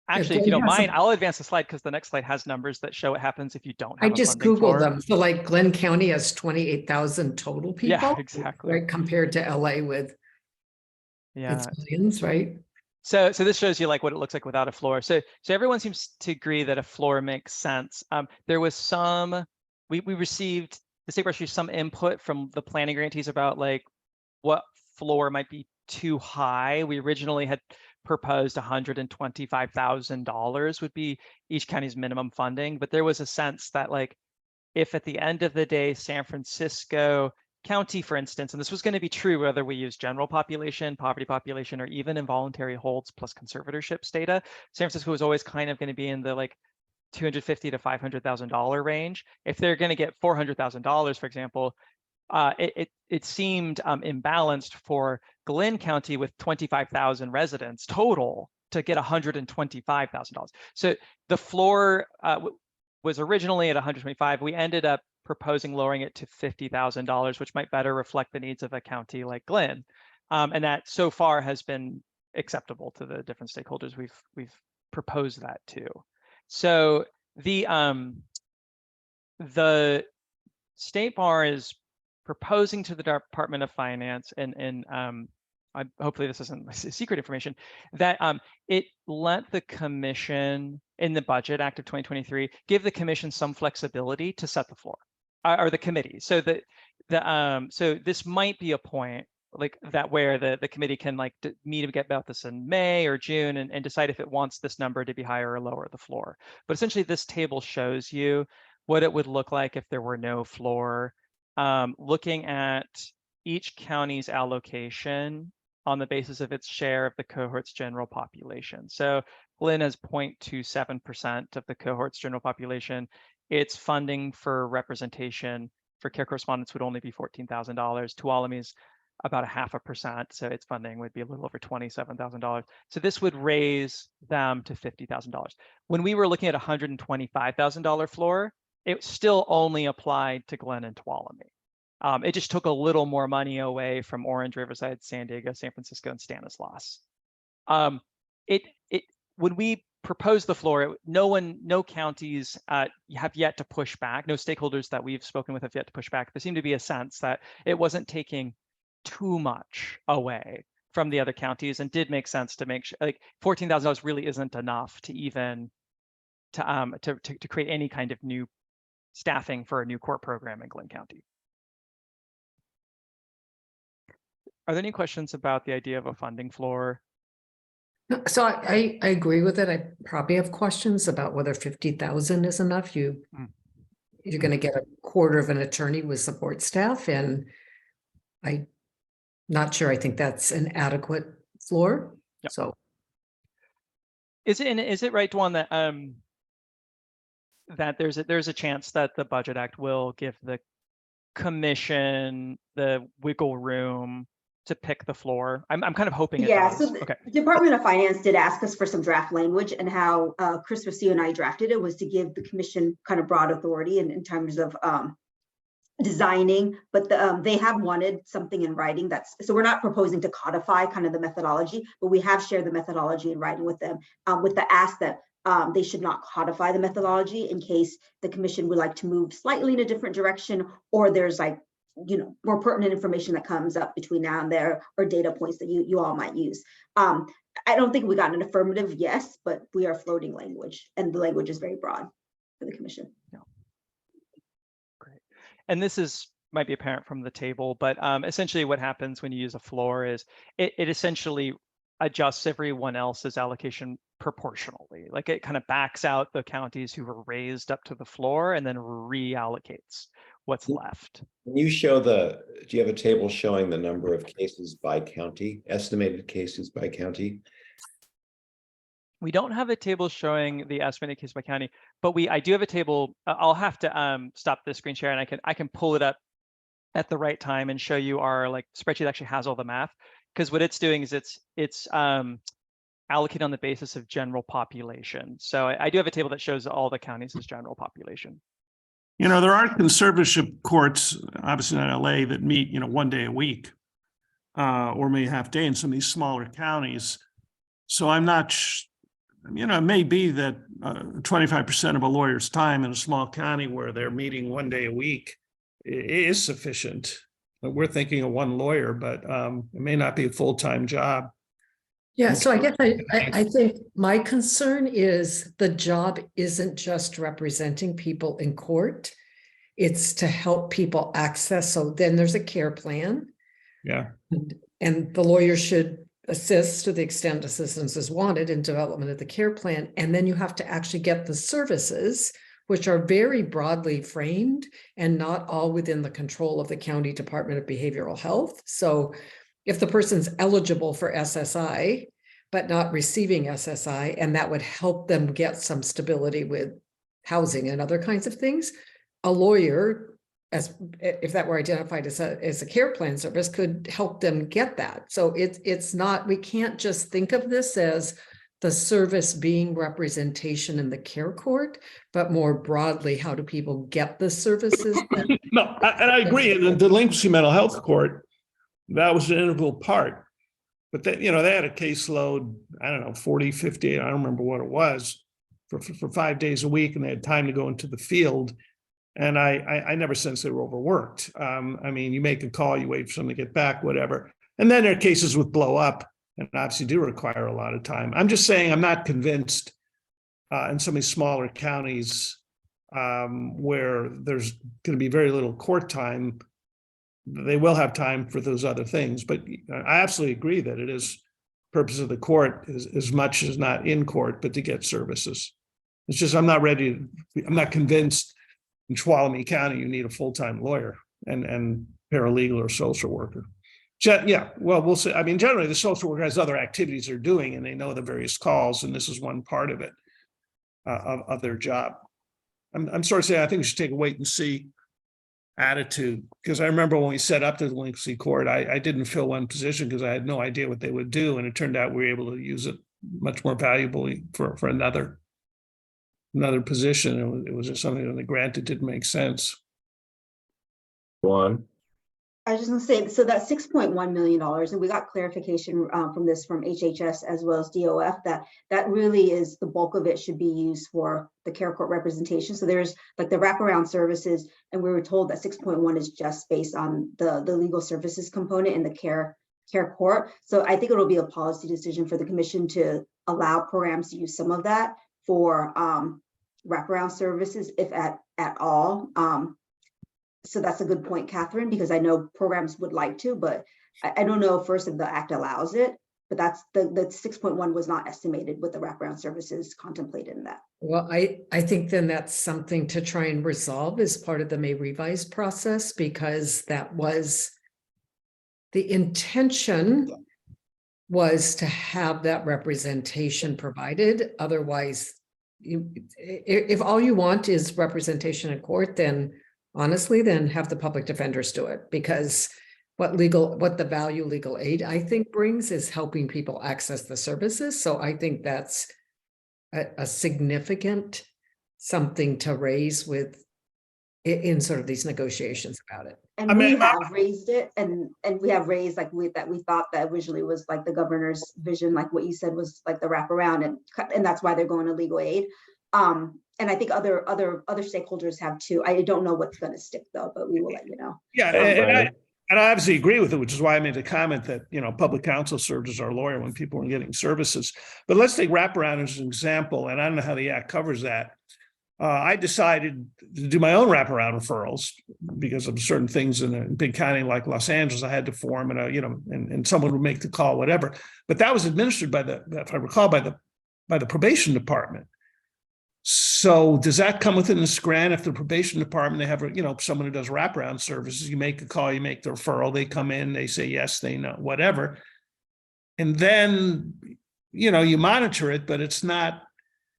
actually, if you don't mind, I'll advance the slide because the next slide has numbers that show what happens if you don't have I just Googled floor. them. So like Glenn County has 28,000 total people. Yeah, exactly. Right, compared to LA with its millions, right? So this shows you like what it looks like without a floor. So everyone seems to agree that a floor makes sense. There was we received, the state received some input from the planning grantees about like what floor might be too high. We originally had proposed $125,000 would be each county's minimum funding, but there was a sense that like if at the end of the day, San Francisco County, for instance, and this was going to be true whether we use general population, poverty population, or even involuntary holds plus conservatorships data, San Francisco was always kind of going to be in the like $250,000 to $500,000 range. If they're going to get $400,000, for example, it seemed imbalanced for Glenn County with 25,000 residents total to get $125,000. So the floor was originally at 125. We ended up proposing lowering it to $50,000, which might better reflect the needs of a county like Glenn, and that so far has been acceptable to the different stakeholders we've proposed that to. So the State Bar is proposing to the Department of Finance, and hopefully this isn't secret information, that it let the commission in the Budget Act of 2023 give the commission some flexibility to set the floor, or the committee. So so this might be a point like that where the committee can like meet about this in May or June and decide if it wants this number to be higher or lower the floor. But essentially this table shows you what it would look like if there were no floor, looking at each county's allocation on the basis of its share of the cohort's general population. So Glenn has 0.27% of the cohort's general population. Its funding for representation for care correspondents would only be $14,000. Tuolumne's about 0.5%. So its funding would be a little over $27,000. So this would raise them to $50,000. When we were looking at $125,000 floor, it still only applied to Glen and Tuolumne. It just took a little more money away from Orange, Riverside, San Diego, San Francisco, and Stanislaus. When we proposed the floor, no counties have yet to push back. No stakeholders that we've spoken with have yet to push back. There seemed to be a sense that it wasn't taking too much away from the other counties, and did make sense to make sure like $14,000 really isn't enough to even to create any kind of new staffing for a new court program in Glenn County. Are there any questions about the idea of a funding floor? So I agree with it. I probably have questions about whether 50,000 is enough. You're going to get a quarter of an attorney with support staff, and I'm not sure I think that's an adequate floor. Yep. So is it right, Dwan, that that there's a chance that the Budget Act will give the commission the wiggle room to pick the floor? I'm kind of hoping it Yeah, does. so the Okay. Department of Finance did ask us for some draft language, and how Chris Rocio and I drafted it was to give the commission kind of broad authority in terms of designing, but they have wanted something in writing. So we're not proposing to codify kind of the methodology, but we have shared the methodology in writing with them, with the ask that they should not codify the methodology in case the commission would like to move slightly in a different direction, or there's like, more pertinent information that comes up between now and there, or data points that you all might use. I don't think we got an affirmative yes, but we are floating language, and the language is very broad for the commission. Yeah. Great. And this might be apparent from the table, but essentially what happens when you use a floor is it essentially adjusts everyone else's allocation proportionally. Like it kind of backs out the counties who were raised up to the floor and then reallocates what's left. When you show do you have a table showing the number of cases by county, estimated cases by county? We don't have a table showing the estimated case by county, but I do have a table. I'll have to stop the screen share, and I can pull it up at the right time and show you our spreadsheet actually has all the math, because what it's doing is it's allocated on the basis of general population. So I do have a table that shows all the counties as general population. There are conservatorship courts, obviously not LA, that meet, 1 day a week, or maybe a half day in some of these smaller counties. So I'm not, it may be that 25% of a lawyer's time in a small county where they're meeting 1 day a week is sufficient. We're thinking of one lawyer, but it may not be a full-time job. yeah, so I guess I think my concern is the job isn't just representing people in court. It's to help people access. So then there's a care plan. Yeah. And the lawyer should assist to the extent assistance is wanted in development of the care plan. And then you have to actually get the services, which are very broadly framed and not all within the control of the County Department of Behavioral Health. So if the person's eligible for SSI, but not receiving SSI, and that would help them get some stability with housing and other kinds of things, a lawyer, if that were identified as a care plan service, could help them get that. So it's not, we can't just think of this as the service being representation in the care court, but more broadly, how do people get the services? No, and I agree. In the delinquency mental health court, that was an integral part. But they had a caseload, I don't know, 40, 50, I don't remember what it was, for 5 days a week, and they had time to go into the field. And I never sensed they were overworked. You make a call, you wait for someone to get back, whatever. And then there are cases with blow up, and obviously do require a lot of time. I'm just saying I'm not convinced in some of these smaller counties where there's going to be very little court time, they will have time for those other things. But I absolutely agree that it is purpose of the court is as much as not in court, but to get services. It's just I'm not convinced in Tuolumne County you need a full-time lawyer and paralegal or social worker. Yeah, well, we'll see. Generally the social worker has other activities they're doing, and they know the various calls, and this is one part of it, of their job. I'm sort of saying I think we should take a wait and see attitude, because I remember when we set up the delinquency court, I didn't fill one position because I had no idea what they would do, and it turned out we were able to use it much more valuably for another position. It was just something that they granted didn't make sense. Juan, I was just gonna say, so that $6.1 million, and we got clarification from HHS as well as DOF, that really is the bulk of it should be used for the care court representation. So there's like the wraparound services, and we were told that 6.1 is just based on the legal services component in the care court. So I think it'll be a policy decision for the commission to allow programs to use some of that for wraparound services, if at all. So that's a good point, Catherine, because I know programs would like to, but I don't know first if the act allows it, but that's the 6.1 was not estimated with the wraparound services contemplated in that. Well, I think then that's something to try and resolve as part of the May revise process, because that was the intention was to have that representation provided. Otherwise, if all you want is representation in court, then honestly, then have the public defenders do it, because what the value legal aid, I think, brings is helping people access the services. So I think that's a significant something to raise with in sort of these negotiations about it. And we have raised it, and we have raised like we thought that originally was like the governor's vision, like what you said was like the wraparound, and that's why they're going to legal aid. And I think other stakeholders have too. I don't know what's going to stick though, but we will let you know. Yeah, and I obviously agree with it, which is why I made the comment that, public counsel served as our lawyer when people were getting services. But let's take wraparound as an example, and I don't know how the act covers that. I decided to do my own wraparound referrals because of certain things in a big county like Los Angeles. I had to form, and someone would make the call, whatever. But that was administered if I recall, by the probation department. So does that come within this grant? If the probation department, they have, someone who does wraparound services, you make a call, you make the referral, they come in, they say yes, they know, whatever. And then, you monitor it, but it's not,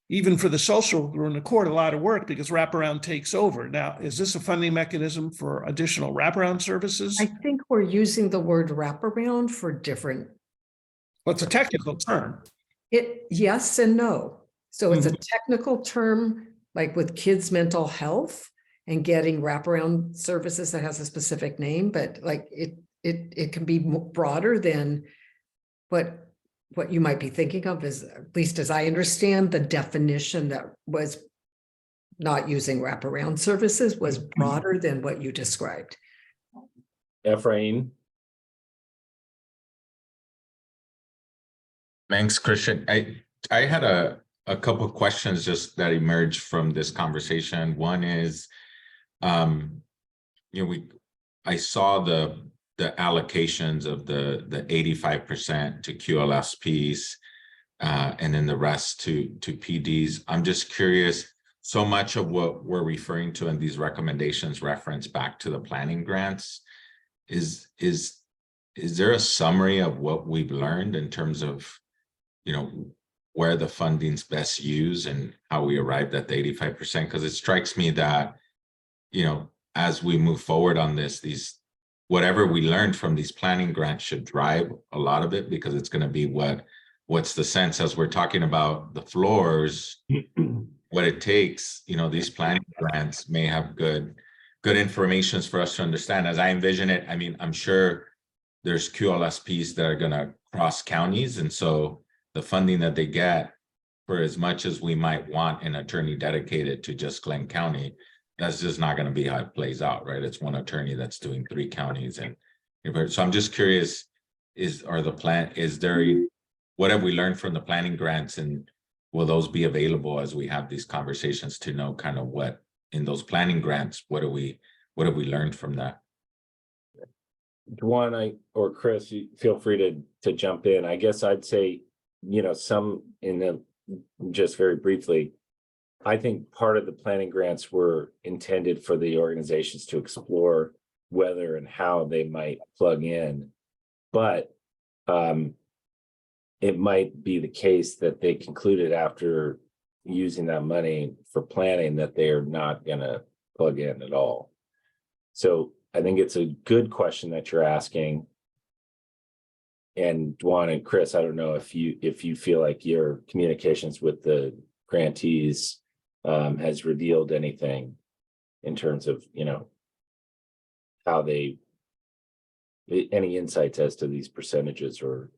even for the social worker in the court, a lot of work because wraparound takes over. Now, is this a funding mechanism for additional wraparound services? I think we're using the word wraparound for different. Well, it's a technical term. Yes and no. So it's a technical term, like with kids' mental health and getting wraparound services that has a specific name, but like it can be broader than what you might be thinking of, is, at least as I understand the definition that was not using wraparound services, was broader than what you described. Ephraim. Thanks, Christian. I had a couple of questions just that emerged from this conversation. One is, I saw the allocations of the 85% to QLSPs, and then the rest to PDs. I'm just curious, so much of what we're referring to in these recommendations reference back to the planning grants. Is there a summary of what we've learned in terms of, where the funding's best used and how we arrived at the 85%? Because it strikes me that, as we move forward on this, whatever we learned from these planning grants should drive a lot of it, because it's going to be what's the sense as we're talking about the floors, what it takes. These planning grants may have good information for us to understand. As I envision it, I'm sure there's QLSPs that are going to cross counties, and so the funding that they get, for as much as we might want an attorney dedicated to just Glenn County, that's just not going to be how it plays out, right? It's one attorney that's doing 3 counties. And so I'm just curious, what have we learned from the planning grants, and will those be available as we have these conversations to know kind of what in those planning grants, what have we learned from that? Juan, or Chris, you feel free to jump in. I guess I'd say, just very briefly, I think part of the planning grants were intended for the organizations to explore whether and how they might plug in. But it might be the case that they concluded after using that money for planning that they are not going to plug in at all. So I think it's a good question that you're asking. And Dwan and Chris, I don't know if you feel like your communications with the grantees has revealed anything in terms of, how any insights as to these percentages or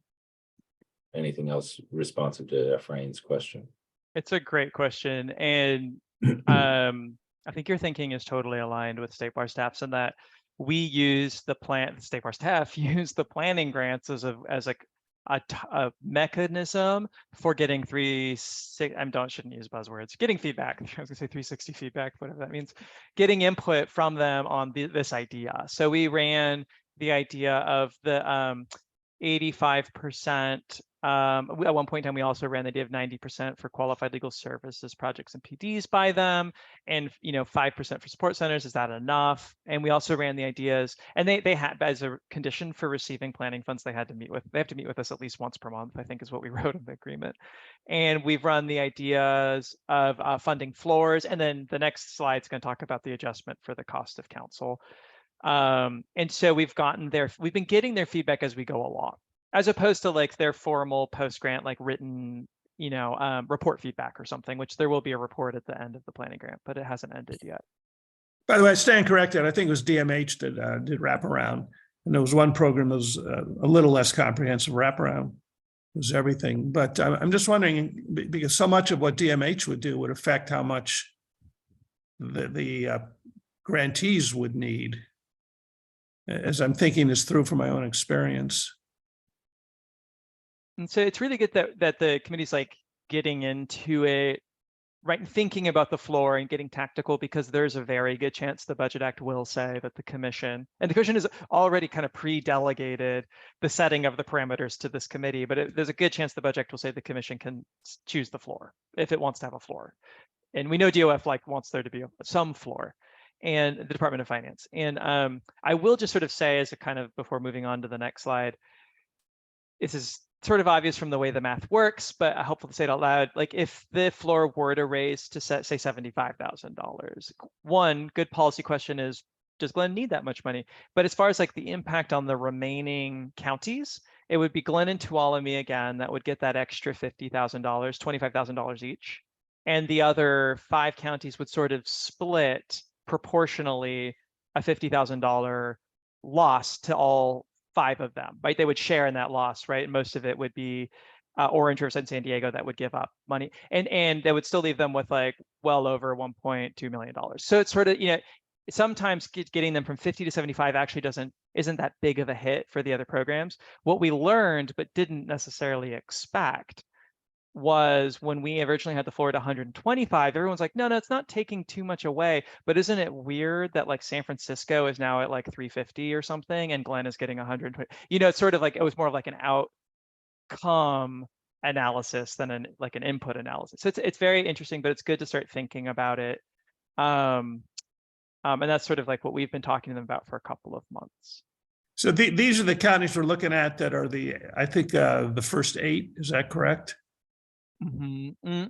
anything else responsive to Ephraim's question. It's a great question. And I think your thinking is totally aligned with State Bar staffs in that we use the State Bar staff use the planning grants as a mechanism for getting shouldn't use buzzwords, getting feedback. I was gonna say 360 feedback, whatever that means, getting input from them on this idea. So we ran the idea of the 85%. At one point in time, we also ran the idea of 90% for qualified legal services projects and PDs by them, and 5% for support centers. Is that enough? And we also ran the ideas, and they had, as a condition for receiving planning funds, they have to meet with us at least once per month, I think is what we wrote in the agreement. And we've run the ideas of funding floors, and then the next slide is going to talk about the adjustment for the cost of counsel. And so we've been getting their feedback as we go along, as opposed to like their formal post-grant, like written, report feedback or something, which there will be a report at the end of the planning grant, but it hasn't ended yet. By the way, I stand corrected. I think it was DMH that did wraparound. And there was one program that was a little less comprehensive. Wraparound was everything. But I'm just wondering, because so much of what DMH would do would affect how much the grantees would need, as I'm thinking this through from my own experience. And so it's really good that the committee's like getting into it, right, and thinking about the floor and getting tactical, because there's a very good chance the Budget Act will say that the commission has already kind of pre-delegated the setting of the parameters to this committee, but there's a good chance the Budget Act will say the commission can choose the floor if it wants to have a floor. And we know DOF wants there to be some floor, and the Department of Finance. And I will just sort of say, as a kind of, before moving on to the next slide, this is sort of obvious from the way the math works, but helpful to say it out loud. Like if the floor were to raise to say $75,000, one good policy question is, does Glenn need that much money? But as far as like the impact on the remaining counties, it would be Glenn and Tuolumne again that would get that extra $50,000, $25,000 each. And the other 5 counties would sort of split proportionally a $50,000 loss to all 5 of them, right? They would share in that loss, right? And most of it would be Orange, Riverside, and San Diego that would give up money, and they would still leave them with like well over $1.2 million. So it's sort of, sometimes getting them from 50 to 75 actually isn't that big of a hit for the other programs. What we learned but didn't necessarily expect was when we originally had the floor at 125, everyone's like, no, it's not taking too much away. But isn't it weird that like San Francisco is now at like 350 or something, and Glenn is getting 120? It's sort of like, it was more of like an outcome analysis than an input analysis. So it's very interesting, but it's good to start thinking about it. And that's sort of like what we've been talking to them about for a couple of months. So these are the counties we're looking at that are I think the first 8, is that correct? Mm-hmm.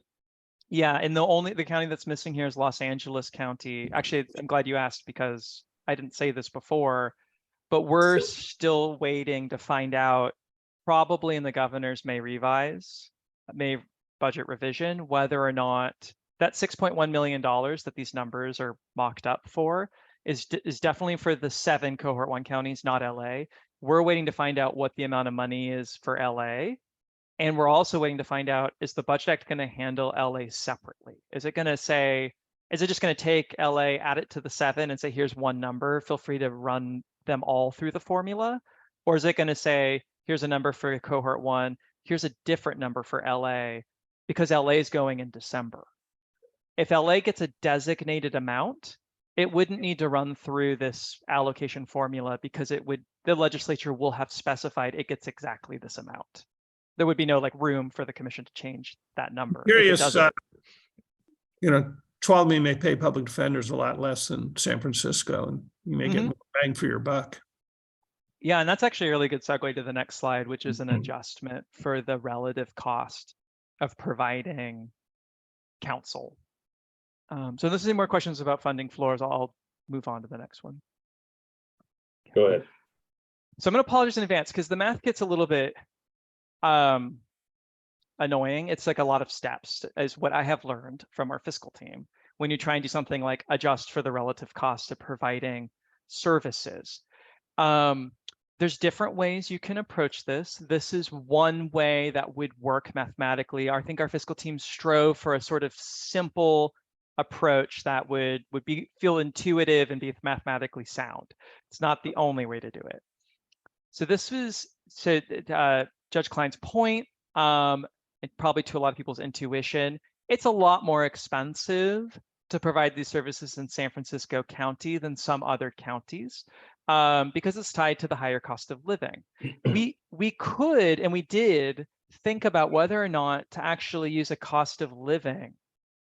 Yeah, and the county that's missing here is Los Angeles County. Actually, I'm glad you asked, because I didn't say this before, but we're still waiting to find out, probably in the governor's May budget revision, whether or not that $6.1 million that these numbers are mocked up for is definitely for the 7 cohort 1 counties, not LA. We're waiting to find out what the amount of money is for LA. And we're also waiting to find out, is the Budget Act going to handle LA separately? Is it just going to take LA, add it to the 7 and say, here's one number, feel free to run them all through the formula? Or is it going to say, here's a number for cohort 1, here's a different number for LA, because LA is going in December. If LA gets a designated amount, it wouldn't need to run through this allocation formula, because the legislature will have specified it gets exactly this amount. There would be no room for the commission to change that number. Curious, Tuolumne may pay public defenders a lot less than San Francisco, and you may get more bang for your buck. Yeah, and that's actually a really good segue to the next slide, which is an adjustment for the relative cost of providing counsel. So if there's any more questions about funding floors, I'll move on to the next one. Go ahead. So I'm going to apologize in advance because the math gets a little bit annoying. It's like a lot of steps, is what I have learned from our fiscal team when you try and do something like adjust for the relative cost of providing services. There's different ways you can approach this. This is one way that would work mathematically. I think our fiscal team strove for a sort of simple approach that would feel intuitive and be mathematically sound. It's not the only way to do it. So this was Judge Klein's point, and probably to a lot of people's intuition. It's a lot more expensive to provide these services in San Francisco County than some other counties, because it's tied to the higher cost of living. We could, and we did, think about whether or not to actually use a cost of living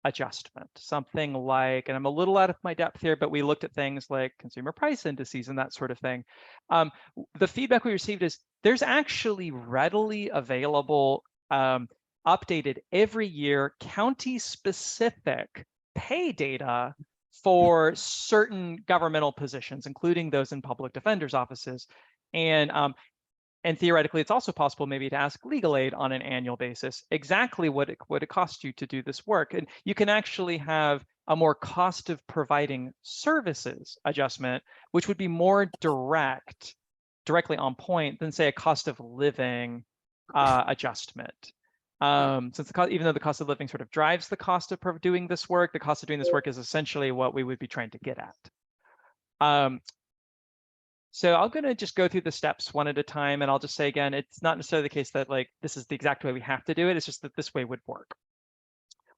adjustment, something like, and I'm a little out of my depth here, but we looked at things like consumer price indices and that sort of thing. The feedback we received is there's actually readily available, updated every year, county-specific pay data for certain governmental positions, including those in public defenders' offices. And theoretically, it's also possible maybe to ask legal aid on an annual basis exactly what it costs you to do this work. And you can actually have a more cost of providing services adjustment, which would be more directly on point than, say, a cost of living adjustment. Since even though the cost of living sort of drives the cost of doing this work, the cost of doing this work is essentially what we would be trying to get at. So I'm going to just go through the steps one at a time, and I'll just say again, it's not necessarily the case that like this is the exact way we have to do it. It's just that this way would work.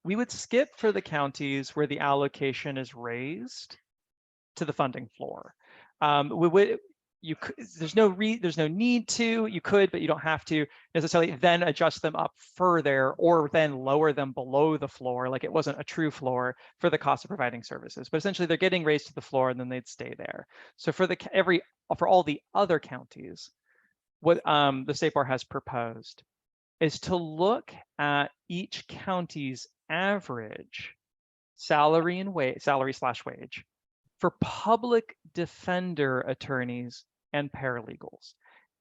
We would skip for the counties where the allocation is raised to the funding floor. There's no need to. You could, but you don't have to necessarily then adjust them up further or then lower them below the floor, like it wasn't a true floor for the cost of providing services. But essentially, they're getting raised to the floor, and then they'd stay there. So for all the other counties, what the State Bar has proposed is to look at each county's average salary and salary/wage for public defender attorneys and paralegals.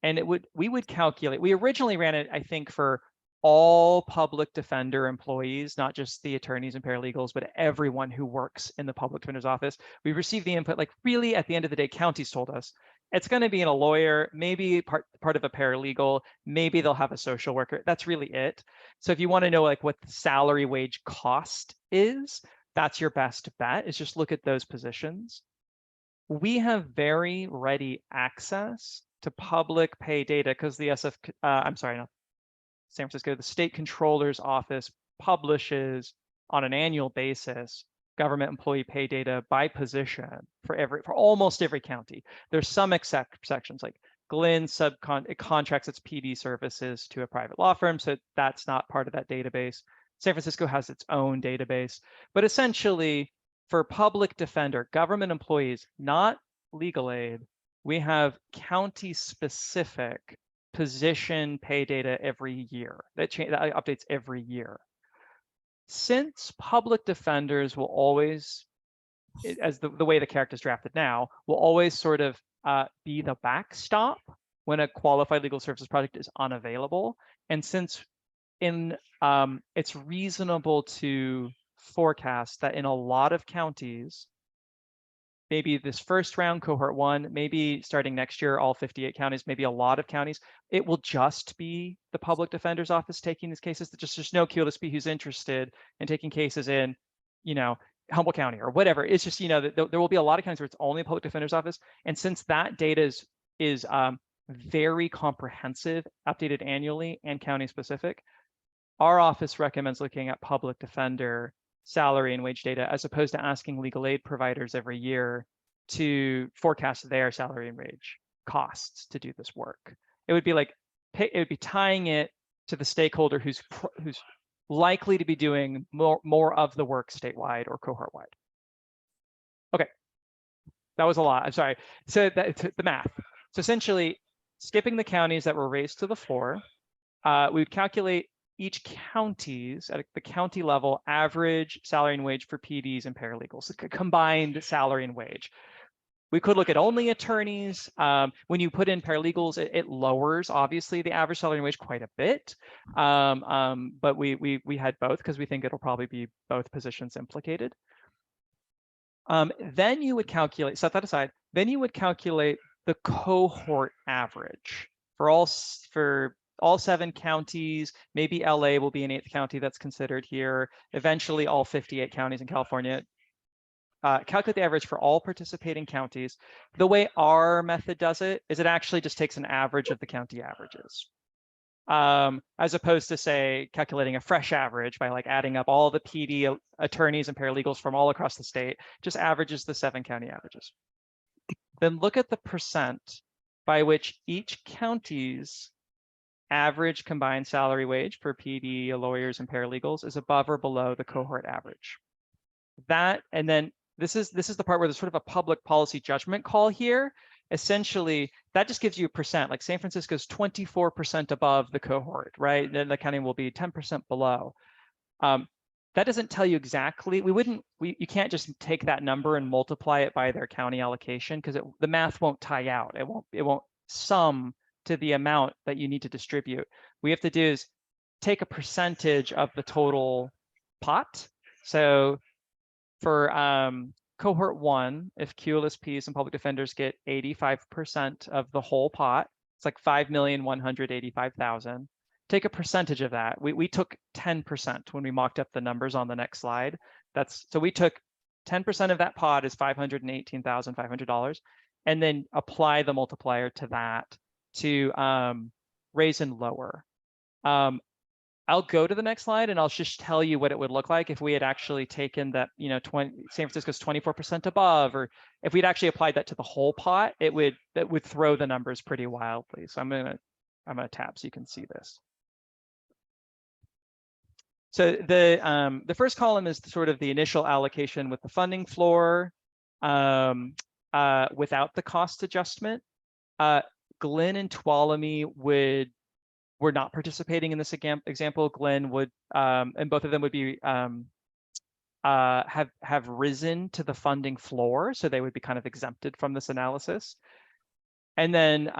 And we would calculate, we originally ran it, I think, for all public defender employees, not just the attorneys and paralegals, but everyone who works in the public defender's office. We received the input, like really at the end of the day, counties told us it's going to be in a lawyer, maybe part of a paralegal, maybe they'll have a social worker. That's really it. So if you want to know like what the salary wage cost is, that's your best bet, is just look at those positions. We have very ready access to public pay data because the San Francisco, the state controller's office publishes on an annual basis government employee pay data by position for almost every county. There's some exceptions, like Glenn contracts its PD services to a private law firm, so that's not part of that database. San Francisco has its own database, but essentially for public defender, government employees, not legal aid, we have county-specific position pay data every year. That updates every year. Since public defenders will always, as the way the character is drafted now, will always sort of be the backstop when a qualified legal services project is unavailable, and since it's reasonable to forecast that in a lot of counties, maybe this first round, cohort 1, maybe starting next year, all 58 counties, maybe a lot of counties, it will just be the public defender's office taking these cases. There's no QLSP who's interested in taking cases in, Humboldt County or whatever. It's just, there will be a lot of counties where it's only public defender's office. And since that data is very comprehensive, updated annually and county specific, our office recommends looking at public defender salary and wage data as opposed to asking legal aid providers every year to forecast their salary and wage costs to do this work. It would be tying it to the stakeholder who's likely to be doing more of the work statewide or cohort wide. Okay, that was a lot. I'm sorry. So the math. So essentially, skipping the counties that were raised to the floor, we would calculate each county's, at the county level, average salary and wage for PDs and paralegals, combined salary and wage. We could look at only attorneys. When you put in paralegals, it lowers obviously the average salary and wage quite a bit. But we had both because we think it'll probably be both positions implicated. Then you would calculate, set that aside, then you would calculate the cohort average for all 7 counties. Maybe LA will be an 8th county that's considered here. Eventually all 58 counties in California. Calculate the average for all participating counties. The way our method does it is it actually just takes an average of the county averages. As opposed to, say, calculating a fresh average by like adding up all the PD attorneys and paralegals from all across the state, just averages the 7 county averages. Then look at the percent by which each county's average combined salary wage for PD, lawyers, and paralegals is above or below the cohort average. That, and then this is the part where there's sort of a public policy judgment call here. Essentially, that just gives you a percent. Like San Francisco's 24% above the cohort, right? Then the county will be 10% below. That doesn't tell you exactly. You can't just take that number and multiply it by their county allocation because the math won't tie out. It won't sum to the amount that you need to distribute. What we have to do is take a percentage of the total pot. So for cohort 1, if QLSPs and public defenders get 85% of the whole pot, it's like 5,185,000. Take a percentage of that. We took 10% when we mocked up the numbers on the next slide. So we took 10% of that pot is $518,500, and then apply the multiplier to that to raise and lower. I'll go to the next slide and I'll just tell you what it would look like if we had actually taken that, San Francisco's 24% above, or if we'd actually applied that to the whole pot, that would throw the numbers pretty wildly. So I'm gonna tap so you can see this. So the first column is sort of the initial allocation with the funding floor without the cost adjustment. Glenn and Tuolumne were not participating in this example. Glenn would, and both of them would be have risen to the funding floor, so they would be kind of exempted from this analysis. And then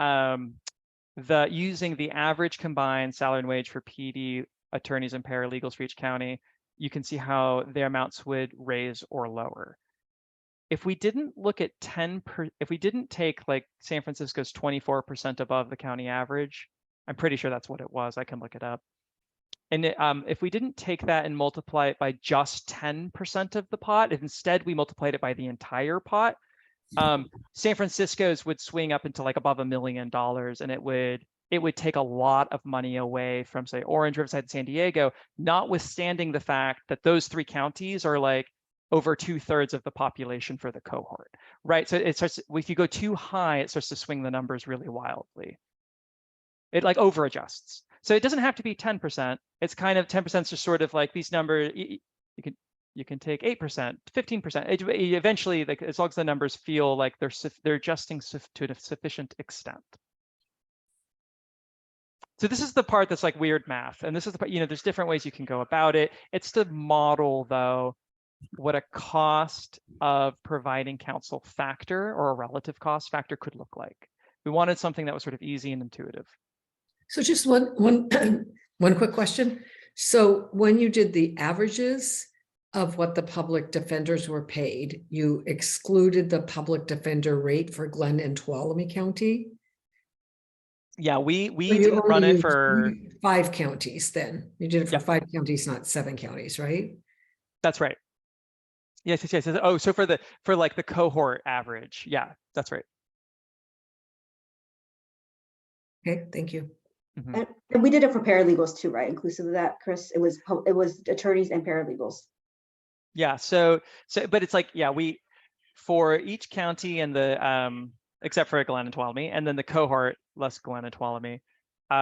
using the average combined salary and wage for PD, attorneys, and paralegals for each county, you can see how their amounts would raise or lower. If we didn't look at if we didn't take like San Francisco's 24% above the county average, I'm pretty sure that's what it was. I can look it up. And if we didn't take that and multiply it by just 10% of the pot, if instead we multiplied it by the entire pot, San Francisco's would swing up into like above $1 million, and it would take a lot of money away from, say, Orange, Riverside, and San Diego, notwithstanding the fact that those 3 counties are like over 2/3 of the population for the cohort, right? So it starts, if you go too high, it starts to swing the numbers really wildly. It like over adjusts. So it doesn't have to be 10%. It's kind of 10% is just sort of like these numbers. You can take 8%, 15%. Eventually, like as long as the numbers feel like they're adjusting to a sufficient extent. So this is the part that's like weird math, and this is the part, there's different ways you can go about it. It's to model though what a cost of providing counsel factor or a relative cost factor could look like. We wanted something that was sort of easy and intuitive. So just one quick question. So when you did the averages of what the public defenders were paid, you excluded the public defender rate for Glenn and Tuolumne County? Yeah, we didn't run it for 5 counties then. You did it for 5 counties, not 7 counties, right? That's right. Yes. Oh, so for like the cohort average. Yeah, that's right. Okay, thank you. Mm-hmm. And we did it for paralegals too, right? Inclusive of that, Chris. It was attorneys and paralegals. Yeah. So, but it's like, yeah, for each county and the except for Glenn and Tuolumne, and then the cohort less Glenn and Tuolumne,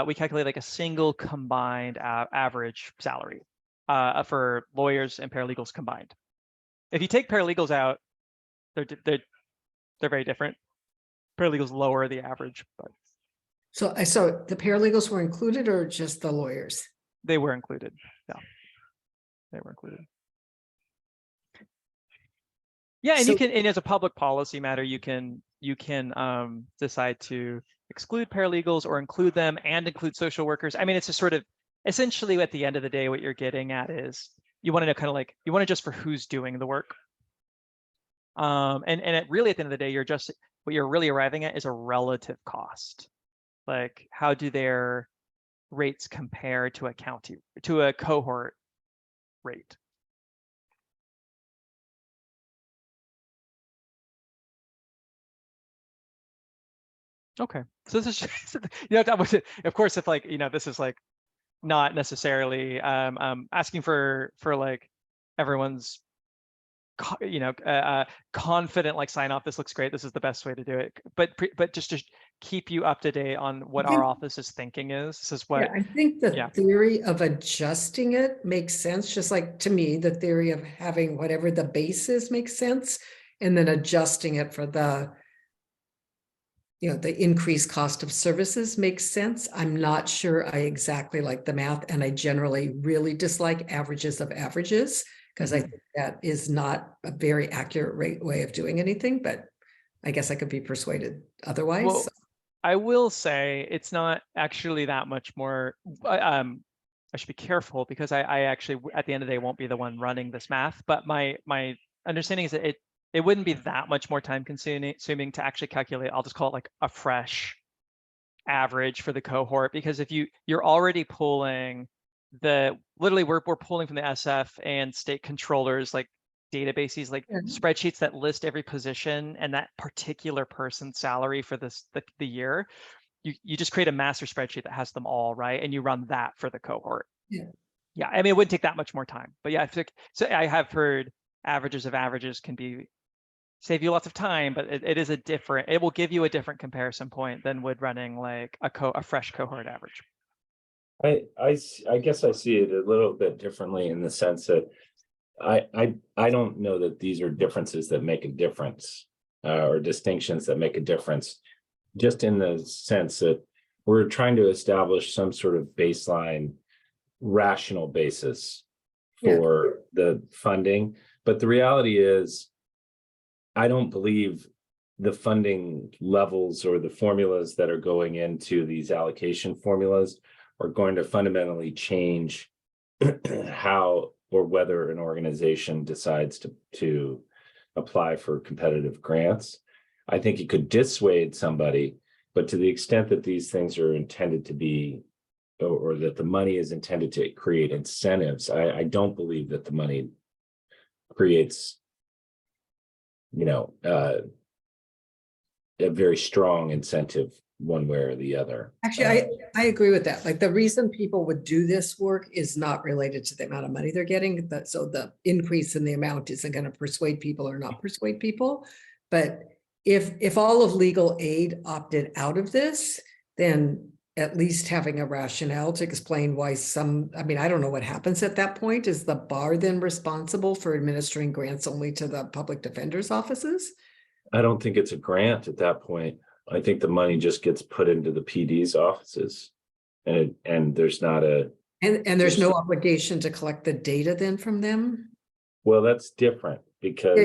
we calculate like a single combined average salary for lawyers and paralegals combined. If you take paralegals out, they're very different. Paralegals lower the average, but. So I saw the paralegals were included or just the lawyers? They were included. Yeah, they were included. Yeah, and So- you can, and as a public policy matter, you can decide to exclude paralegals or include them and include social workers. I mean, it's a sort of, essentially at the end of the day, what you're getting at is you want to know kind of like, you want to just for who's doing the work. And it really at the end of the day, what you're really arriving at is a relative cost. Like, how do their rates compare to a cohort rate? Okay, so this is just, of course, if like, this is like not necessarily asking for like everyone's confident like sign off, this looks great, this is the best way to do it, but just to keep you up to date on what our office's thinking is. This is what Yeah, I think the theory of adjusting it makes sense. Just like to me, the theory of having whatever the base is makes sense, and then adjusting it for the the increased cost of services makes sense. I'm not sure I exactly like the math, and I generally really dislike averages of averages because I think that is not a very accurate way of doing anything, but I guess I could be persuaded otherwise. Well, I will say it's not actually that much more. I should be careful because I actually at the end of the day won't be the one running this math, but my understanding is that it wouldn't be that much more time consuming to actually calculate. I'll just call it like a fresh average for the cohort, because if you're already pulling literally we're pulling from the SF and state controllers like databases, like spreadsheets that list every position and that particular person's salary for the year. You just create a master spreadsheet that has them all, right? And you run that for the cohort. Yeah, I mean, it wouldn't take that much more time, but yeah, so I have heard averages of averages can save you lots of time, but it will give you a different comparison point than would running like a fresh cohort average. I guess I see it a little bit differently in the sense that I don't know that these are differences that make a difference or distinctions that make a difference, just in the sense that we're trying to establish some sort of baseline rational basis for the funding. But the reality is, I don't believe the funding levels or the formulas that are going into these allocation formulas are going to fundamentally change how or whether an organization decides to apply for competitive grants. I think it could dissuade somebody, but to the extent that these things are intended to be, or that the money is intended to create incentives, I don't believe that the money creates a very strong incentive one way or the other. Actually, I agree with that. Like, the reason people would do this work is not related to the amount of money they're getting. So the increase in the amount isn't going to persuade people or not persuade people. But if all of legal aid opted out of this, then at least having a rationale to explain why I mean, I don't know what happens at that point. Is the bar then responsible for administering grants only to the public defender's offices? I don't think it's a grant at that point. I think the money just gets put into the PD's offices, and there's not and there's no obligation to collect the data then from them. Well, that's different because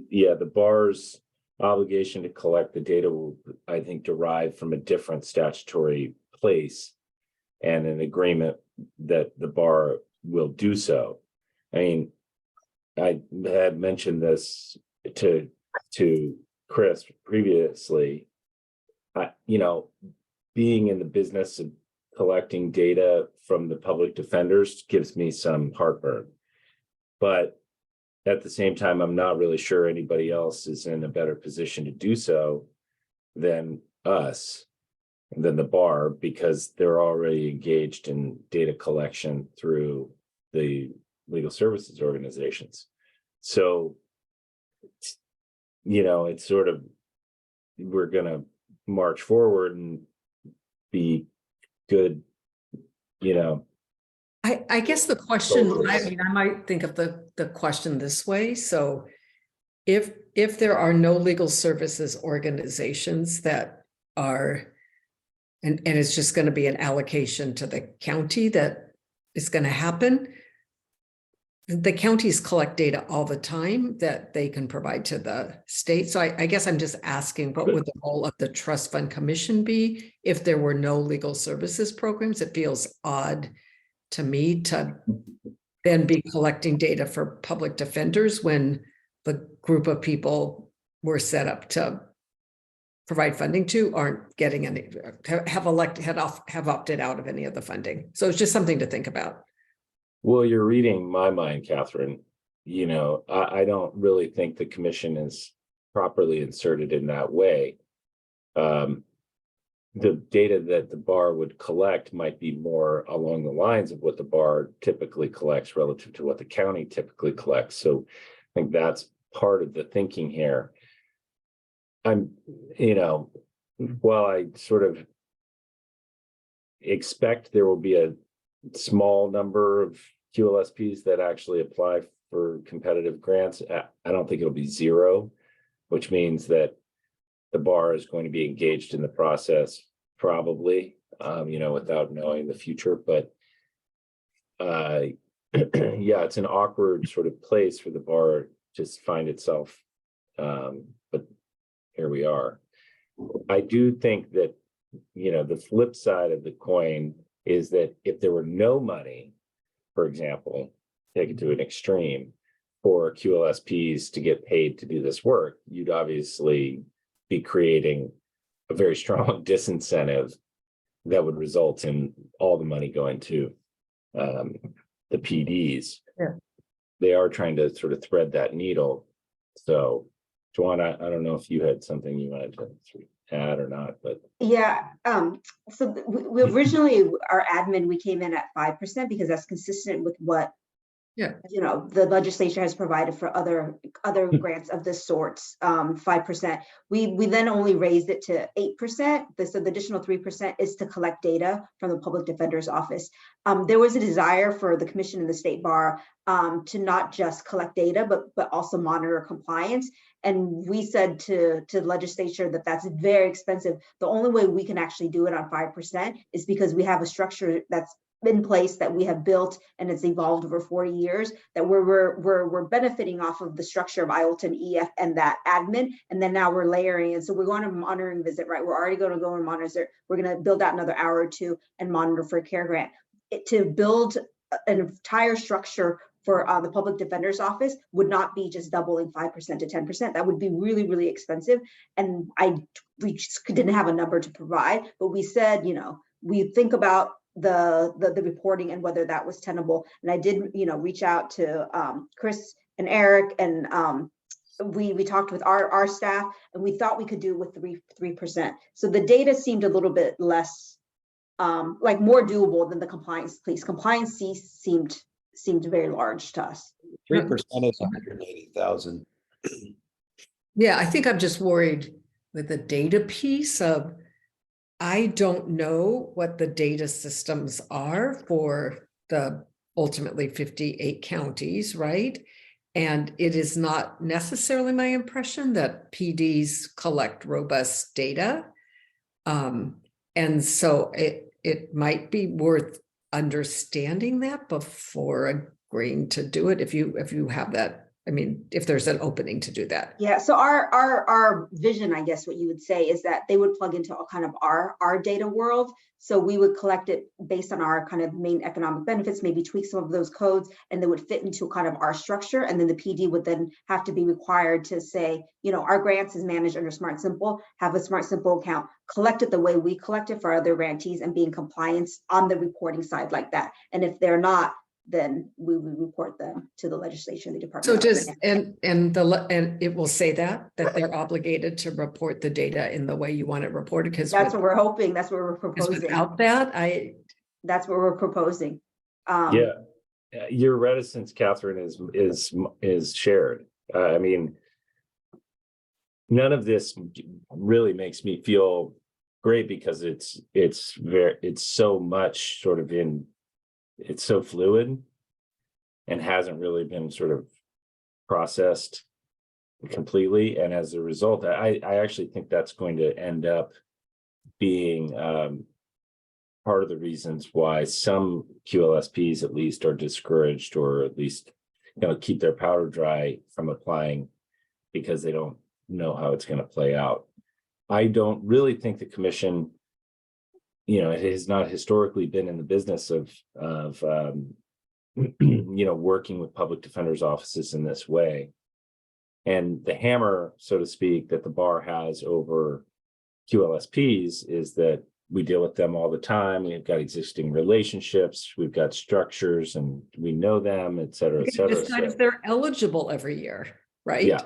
the bar's obligation to collect the data will, I think, derive from a different statutory place and an agreement that the bar will do so. I mean, I had mentioned this to Chris previously. Being in the business of collecting data from the public defenders gives me some heartburn, but at the same time, I'm not really sure anybody else is in a better position to do so than us, than the bar, because they're already engaged in data collection through the legal services organizations. So, it's sort of, we're going to march forward and be good, I guess the question, I might think of the question this way. So if there are no legal services organizations that are, and it's just going to be an allocation to the county that is going to happen, the counties collect data all the time that they can provide to the state. So I guess I'm just asking, what would the role of the trust fund commission be if there were no legal services programs? It feels odd to me to then be collecting data for public defenders when the group of people we're set up to provide funding to aren't getting any, have opted out of any of the funding. So it's just something to think about. Well, you're reading my mind, Catherine. You know, I don't really think the commission is properly inserted in that way. The data that the bar would collect might be more along the lines of what the bar typically collects relative to what the county typically collects. So I think that's part of the thinking here. While I sort of expect there will be a small number of QLSPs that actually apply for competitive grants, I don't think it'll be zero, which means that the bar is going to be engaged in the process probably, without knowing the future. But yeah, it's an awkward sort of place for the bar to find itself. But here we are. I do think that, the flip side of the coin is that if there were no money, for example, take it to an extreme, for QLSPs to get paid to do this work, you'd obviously be creating a very strong disincentive that would result in all the money going to the PDs. Yeah. They are trying to sort of thread that needle. So, Joanna, I don't know if you had something you wanted to add or not, but Yeah, so we originally, our admin, we came in at 5% because that's consistent with what the legislature has provided for other grants of this sort, 5%. We then only raised it to 8%. So the additional 3% is to collect data from the public defender's office. There was a desire for the commission and the state bar to not just collect data, but also monitor compliance. And we said to the legislature that that's very expensive. The only way we can actually do it on 5% is because we have a structure that's in place that we have built and it's evolved over 40 years, that we're benefiting off of the structure of IOLTA and EF and that admin, and then now we're layering. And so we're going to monitoring visit, right? We're already going to go and monitor. We're going to build out another hour or two and monitor for a care grant. To build an entire structure for the public defender's office would not be just doubling 5% to 10%. That would be really, really expensive. And we just didn't have a number to provide, but we said, we think about the reporting and whether that was tenable. And I did, reach out to Chris and Eric, and we talked with our staff, and we thought we could do it with 3%. So the data seemed a little bit less, like more doable than the compliance piece. Compliance seemed very large to us. 3% is 180,000. Yeah, I think I'm just worried with the data piece of, I don't know what the data systems are for the ultimately 58 counties, right? And it is not necessarily my impression that PDs collect robust data. And so it might be worth understanding that before agreeing to do it, if you have that. I mean, if there's an opening to do that. Yeah, so our vision, I guess what you would say, is that they would plug into kind of our data world. So we would collect it based on our kind of main economic benefits, maybe tweak some of those codes, and they would fit into kind of our structure. And then the PD would then have to be required to say, our grants is managed under Smart Simple, have a Smart Simple account, collect it the way we collect it for other grantees, and be in compliance on the reporting side like that. And if they're not, then we would report them to the legislature and the department. So just and it will say that they're obligated to report the data in the way you want it reported, because that's what we're hoping. That's what we're proposing. Without that, that's what we're proposing. Yeah, your reticence, Catherine, is shared. I mean, none of this really makes me feel great, because it's so much sort of it's so fluid and hasn't really been sort of processed completely. And as a result, I actually think that's going to end up being part of the reasons why some QLSPs at least are discouraged, or at least keep their powder dry from applying because they don't know how it's going to play out. I don't really think the commission, it has not historically been in the business of working with public defenders' offices in this way. And the hammer, so to speak, that the bar has over QLSPs is that we deal with them all the time. We've got existing relationships, we've got structures, and we know them, et cetera, et cetera. Decide if they're eligible every year, right? Yeah.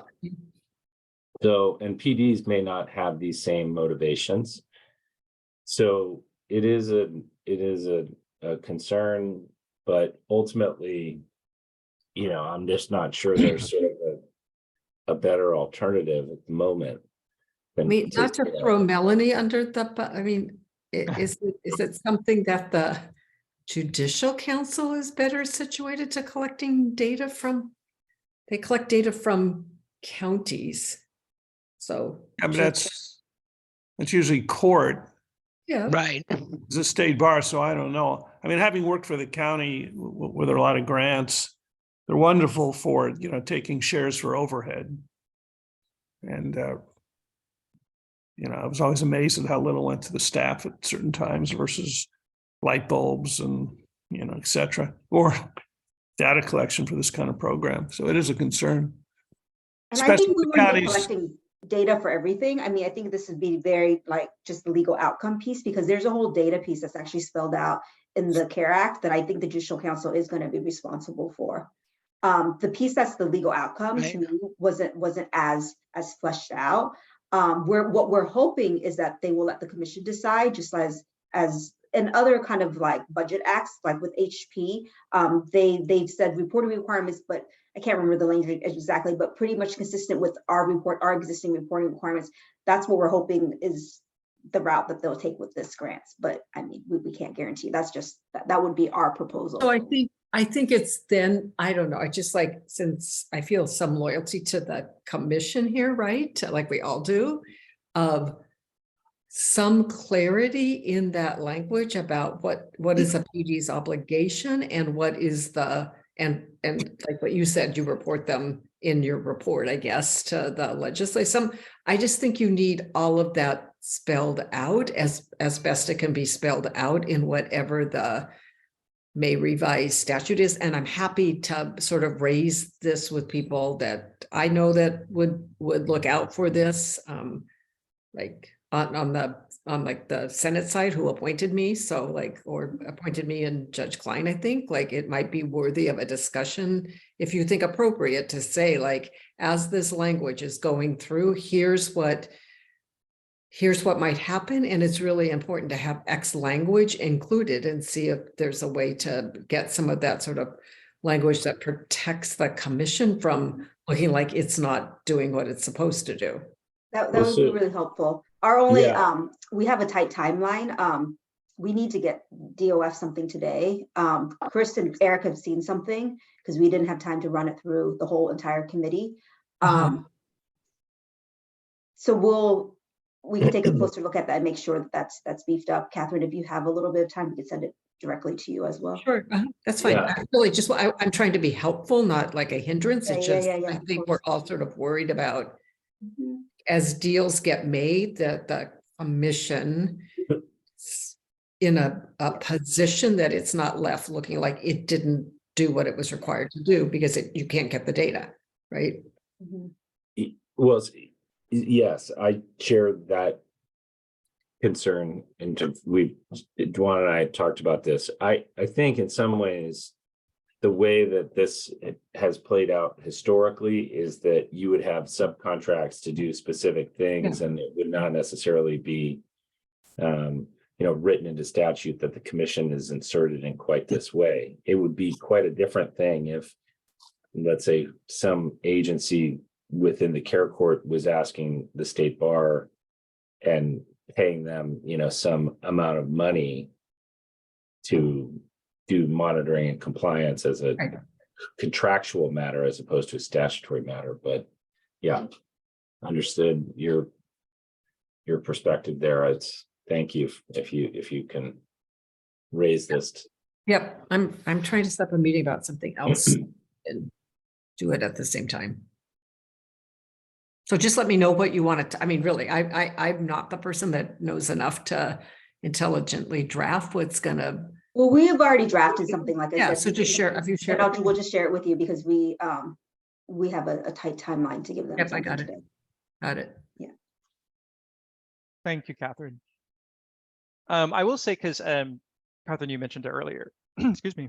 So, and PDs may not have these same motivations. So it is a concern, but ultimately, I'm just not sure there's sort of a better alternative at the moment. I mean, not to throw Melanie under the, but I mean, is it something that the Judicial Council is better situated to collecting data from? They collect data from counties. So. Yeah, but that's usually court. Yeah. Right. It's a state bar, so I don't know. I mean, having worked for the county where there are a lot of grants, they're wonderful for, taking shares for overhead. And, I was always amazed at how little went to the staff at certain times versus light bulbs and, et cetera, or data collection for this kind of program. So it is a concern. And I think Especially we the wouldn't be counties. collecting data for everything. I mean, I think this would be very just the legal outcome piece, because there's a whole data piece that's actually spelled out in the CARE Act that I think the Judicial Council is going to be responsible for. The piece that's the legal outcome to me wasn't as fleshed out. What we're hoping is that they will let the commission decide, just as in other kind of budget acts, like with HP, they've said reporting requirements, but I can't remember the language exactly, but pretty much consistent with our existing reporting requirements. That's what we're hoping is the route that they'll take with this grants. But I mean, we can't guarantee. That's just that would be our proposal. So I think it's then, I don't know, I just since I feel some loyalty to the commission here, right? Like we all do, of some clarity in that language about what is a PD's obligation and what is and like what you said, you report them in your report, I guess, to the legislature. I just think you need all of that spelled out as best it can be spelled out in whatever the May revised statute is. And I'm happy to sort of raise this with people that I know that would look out for this, like on the Senate side who appointed me. So or appointed me and Judge Klein, I think it might be worthy of a discussion if you think appropriate to say as this language is going through, here's what might happen. And it's really important to have X language included and see if there's a way to get some of that sort of language that protects the commission from looking like it's not doing what it's supposed to do. That would be really helpful. Our only, we have a tight timeline. We need to get DOF something today. Chris and Eric have seen something because we didn't have time to run it through the whole entire committee. So we can take a closer look at that and make sure that that's beefed up. Catherine, if you have a little bit of time, we can send it directly to you as well. Sure, that's fine. Yeah. I really I'm trying to be helpful, not like a hindrance. It's just, I think we're all sort of worried about as deals get made that the commission in a position that it's not left looking like it didn't do what it was required to do because you can't get the data, right? Well, yes, I share that concern. And Dwan and I talked about this. I think in some ways, the way that this has played out historically is that you would have subcontracts to do specific things, and it would not necessarily be, written into statute that the commission is inserted in quite this way. It would be quite a different thing if, let's say, some agency within the care court was asking the state bar and paying them, some amount of money to do monitoring and compliance as a contractual matter as opposed to a statutory matter. But yeah, understood your perspective there. Thank you if you can raise this. Yep, I'm trying to set up a meeting about something else. And do it at the same time. So just let me know what you want to, I mean, really, I'm not the person that knows enough to intelligently draft what's gonna. Well, we have already drafted something, like I Yeah, said. so just share, if you share. And we'll just share it with you because we have a tight timeline to give them. Yep, I something got it. today. Got it. Thank you, Catherine. I will say, because Catherine, you mentioned it earlier, excuse me,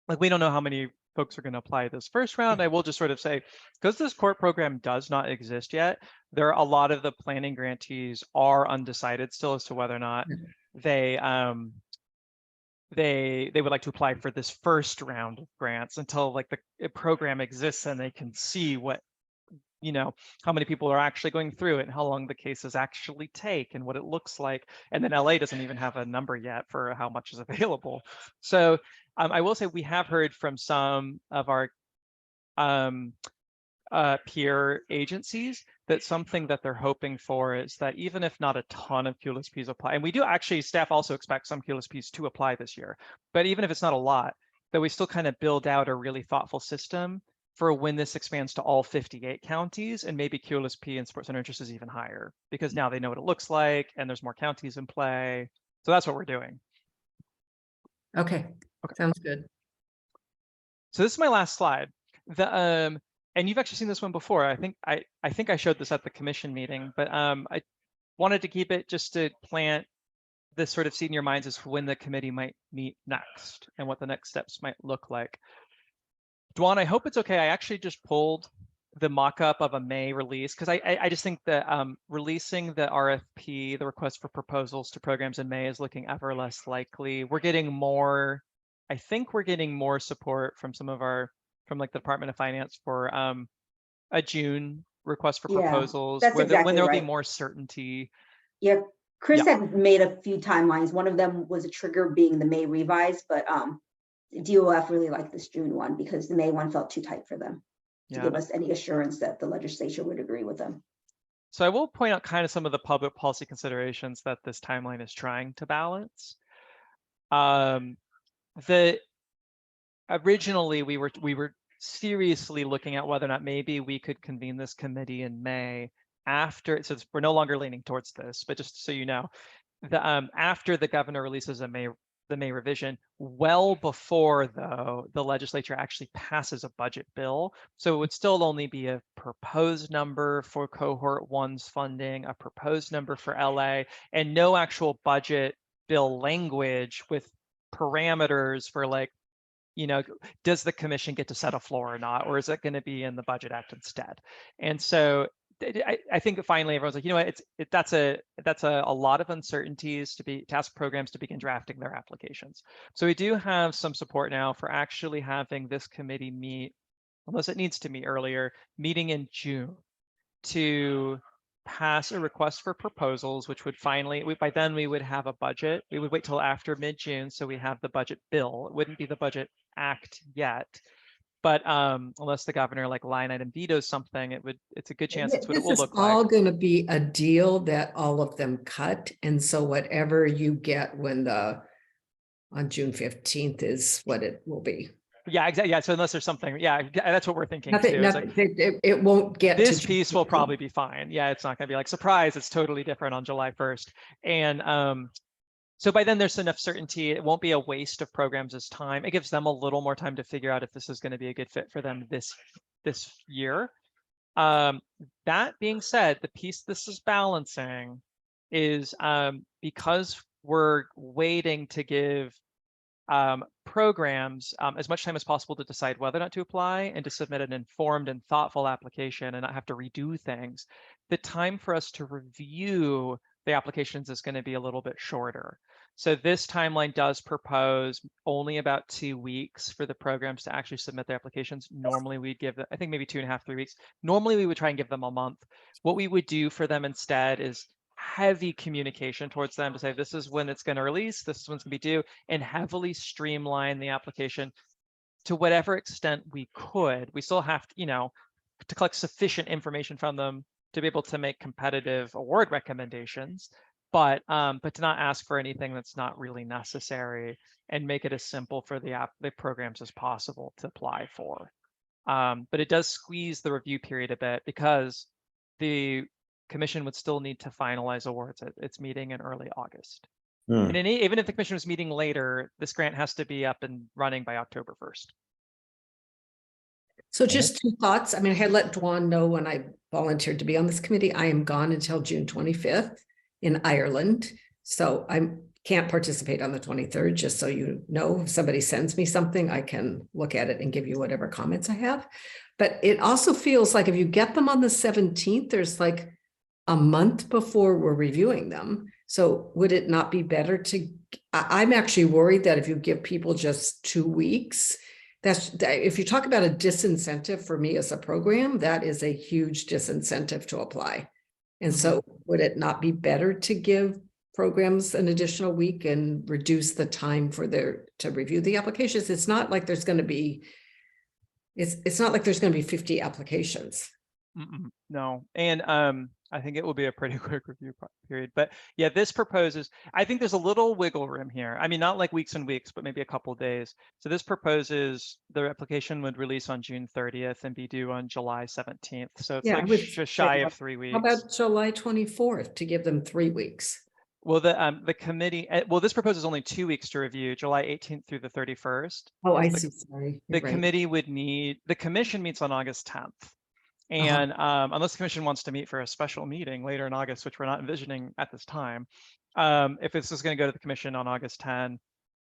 like we don't know how many folks are going to apply this first round. I will just sort of say, because this court program does not exist yet, there are a lot of the planning grantees are undecided still as to whether or not they would like to apply for this first round of grants until like the program exists and they can see what, how many people are actually going through it and how long the cases actually take and what it looks like. And then LA doesn't even have a number yet for how much is available. So I will say we have heard from some of our peer agencies that something that they're hoping for is that even if not a ton of QLSPs apply, and we do actually, staff also expect some QLSPs to apply this year, but even if it's not a lot, that we still kind of build out a really thoughtful system for when this expands to all 58 counties, and maybe QLSP and sports center interest is even higher because now they know what it looks like and there's more counties in play. So that's what we're doing. Okay, sounds good. So this is my last slide. And you've actually seen this one before. I think I showed this at the commission meeting, but I wanted to keep it just to plant this sort of seed in your minds as to when the committee might meet next and what the next steps might look like. Dwan, I hope it's okay. I actually just pulled the mock-up of a May release because I just think that releasing the RFP, the request for proposals to programs in May, is looking ever less likely. We're getting more, I think we're getting more support from some of from like the Department of Finance for a June request for proposals, that's when exactly there'll be right. more certainty. Yeah, Chris had made a few timelines. One of them was a trigger being the May revise, but DOF really liked this June one because the May one felt too tight for them to give us any assurance that the legislature would agree with them. So I will point out kind of some of the public policy considerations that this timeline is trying to balance. Originally we were seriously looking at whether or not maybe we could convene this committee in May after, so we're no longer leaning towards this, but just so you know, after the governor releases the May revision, well before though the legislature actually passes a budget bill. So it would still only be a proposed number for cohort 1's funding, a proposed number for LA, and no actual budget bill language with parameters for like, does the commission get to set a floor or not, or is it going to be in the Budget Act instead? And so I think finally everyone's like, you know what, that's a lot of uncertainties to ask programs to begin drafting their applications. So we do have some support now for actually having this committee meet, unless it needs to meet earlier, meeting in June to pass a request for proposals, which would finally, by then we would have a budget. We would wait till after mid-June, so we have the budget bill. It wouldn't be the Budget Act yet, but unless the governor like line item vetoes something, it's a good chance that's what it will look like. This is all going to be a deal that all of them cut, and so whatever you get on June 15th is what it will be. Yeah, exactly. Yeah, so unless there's something, yeah, that's what we're thinking too. It won't get this piece will probably be fine. Yeah, it's not going to be like surprise. It's totally different on July 1st, and so by then there's enough certainty. It won't be a waste of programs' time. It gives them a little more time to figure out if this is going to be a good fit for them this year. That being said, the piece this is balancing is because we're waiting to give programs as much time as possible to decide whether or not to apply and to submit an informed and thoughtful application and not have to redo things. The time for us to review the applications is going to be a little bit shorter. So this timeline does propose only about 2 weeks for the programs to actually submit their applications. Normally we'd give them, I think maybe 2.5, 3 weeks. Normally we would try and give them a month. What we would do for them instead is heavy communication towards them to say, this is when it's going to release, this is when it's going to be due, and heavily streamline the application to whatever extent we could. We still have to, to collect sufficient information from them to be able to make competitive award recommendations, but to not ask for anything that's not really necessary and make it as simple for the programs as possible to apply for. But it does squeeze the review period a bit because the commission would still need to finalize awards at its meeting in early August. Hmm. And even if the commission was meeting later, this grant has to be up and running by October 1st. So just two thoughts. I mean, I had let Dwan know when I volunteered to be on this committee, I am gone until June 25th in Ireland. So I can't participate on the 23rd, just so you know. If somebody sends me something, I can look at it and give you whatever comments I have. But it also feels like if you get them on the 17th, there's like a month before we're reviewing them. So would it not be better to, I'm actually worried that if you give people just 2 weeks, if you talk about a disincentive for me as a program, that is a huge disincentive to apply. And so would it not be better to give programs an additional week and reduce the time for to review the applications? It's not like there's going to be, it's not like there's going to be 50 applications. No, and I think it will be a pretty quick review period. But yeah, this proposes, I think there's a little wiggle room here. I mean, not like weeks and weeks, but maybe a couple of days. So this proposes the application would release on June 30th and be due on July 17th. So it's like just shy of 3 weeks. How about July 24th to give them 3 weeks? Well, the committee, well, this proposes only 2 weeks to review, July 18th through the 31st. Oh, I see. Sorry. The committee would need, the commission meets on August 10th. And unless the commission wants to meet for a special meeting later in August, which we're not envisioning at this time, if this is going to go to the commission on August 10,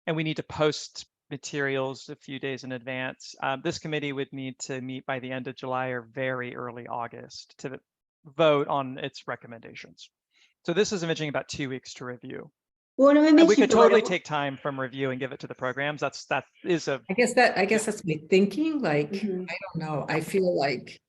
and we need to post materials a few days in advance, this committee would need to meet by the end of July or very early August to vote on its recommendations. So this is envisioning about 2 weeks to review. Well, And we could totally take time from review and give it to the programs. That is a. I guess that's me thinking. Like I don't know. I feel like.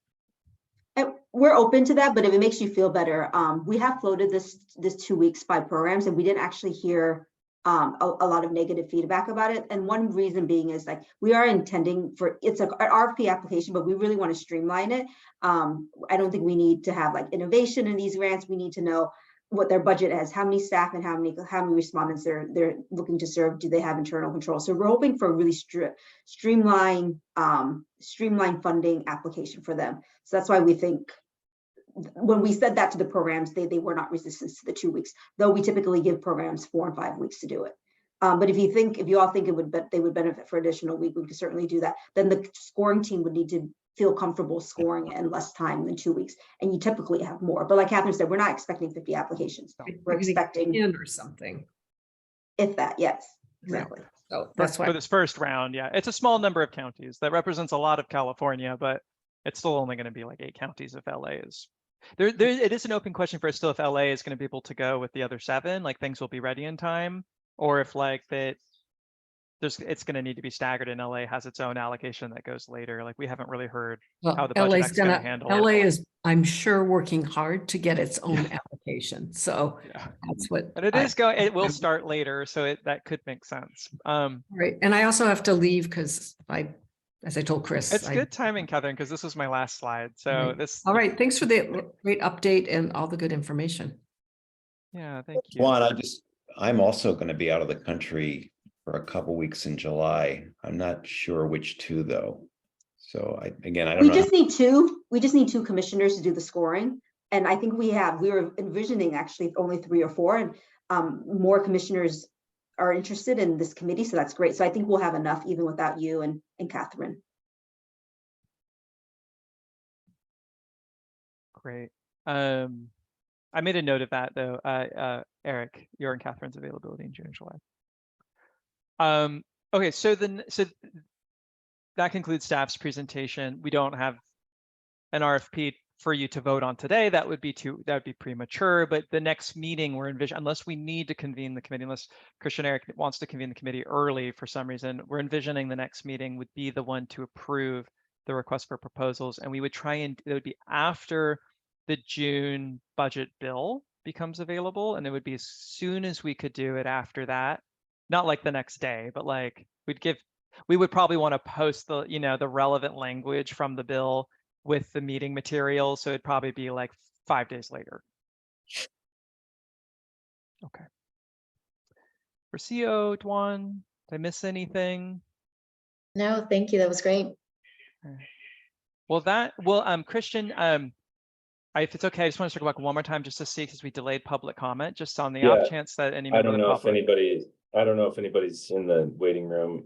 And we're open to that, but if it makes you feel better, we have floated this 2 weeks by programs, and we didn't actually hear a lot of negative feedback about it. And one reason being is like we are intending for it's an RFP application, but we really want to streamline it. I don't think we need to have like innovation in these grants. We need to know what their budget is, how many staff and how many respondents they're looking to serve. Do they have internal control? So we're hoping for a really streamlined funding application for them. So that's why we think when we said that to the programs, they were not resistant to the 2 weeks, though we typically give programs 4 and 5 weeks to do it. But if you all think they would benefit for additional week, we could certainly do that. Then the scoring team would need to feel comfortable scoring in less time than 2 weeks, and you typically have more. But like Catherine said, we're not expecting 50 applications. We're expecting 10 or something. If that, yes, exactly. So that's why For this first round, yeah, it's a small number of counties that represents a lot of California, but it's still only going to be like 8 counties if LA is. It is an open question for us still if LA is going to be able to go with the other 7, like things will be ready in time, or if like that. It's going to need to be staggered, and LA has its own allocation that goes later. Like we haven't really heard how the budget is going to handle LA it. is, I'm sure, working hard to get its own application. So that's what. But it will start later, so that could make sense. Right, and I also have to leave because as I told Chris, it's good timing, Catherine, because this was my last slide. So this. All right, thanks for the great update and all the good information. Yeah, thank you. Juan, I'm also going to be out of the country for a couple weeks in July. I'm not sure which 2 though. So I don't know. We just need 2. We just need 2 commissioners to do the scoring. And I think we were envisioning actually only 3 or 4, and more commissioners are interested in this committee. So that's great. So I think we'll have enough even without you and Catherine. Great. I made a note of that though. Eric, your and Catherine's availability in June and July. Okay, so that concludes staff's presentation. We don't have an RFP for you to vote on today. That would be premature, but the next meeting we're envisioning, unless we need to convene the committee, unless Christian Eric wants to convene the committee early for some reason, we're envisioning the next meeting would be the one to approve the request for proposals. And we would it would be after the June budget bill becomes available. And it would be as soon as we could do it after that. Not like the next day, but like we would probably want to post the relevant language from the bill with the meeting materials. So it'd probably be like 5 days later. Okay. For CO, Dwan, did I miss anything? No, thank you. That was great. Christian, if it's okay, I just want to circle back one more time just to see, because we delayed public comment, just on the Yeah, off chance that any I member of don't the know if public. I don't know if anybody's in the waiting room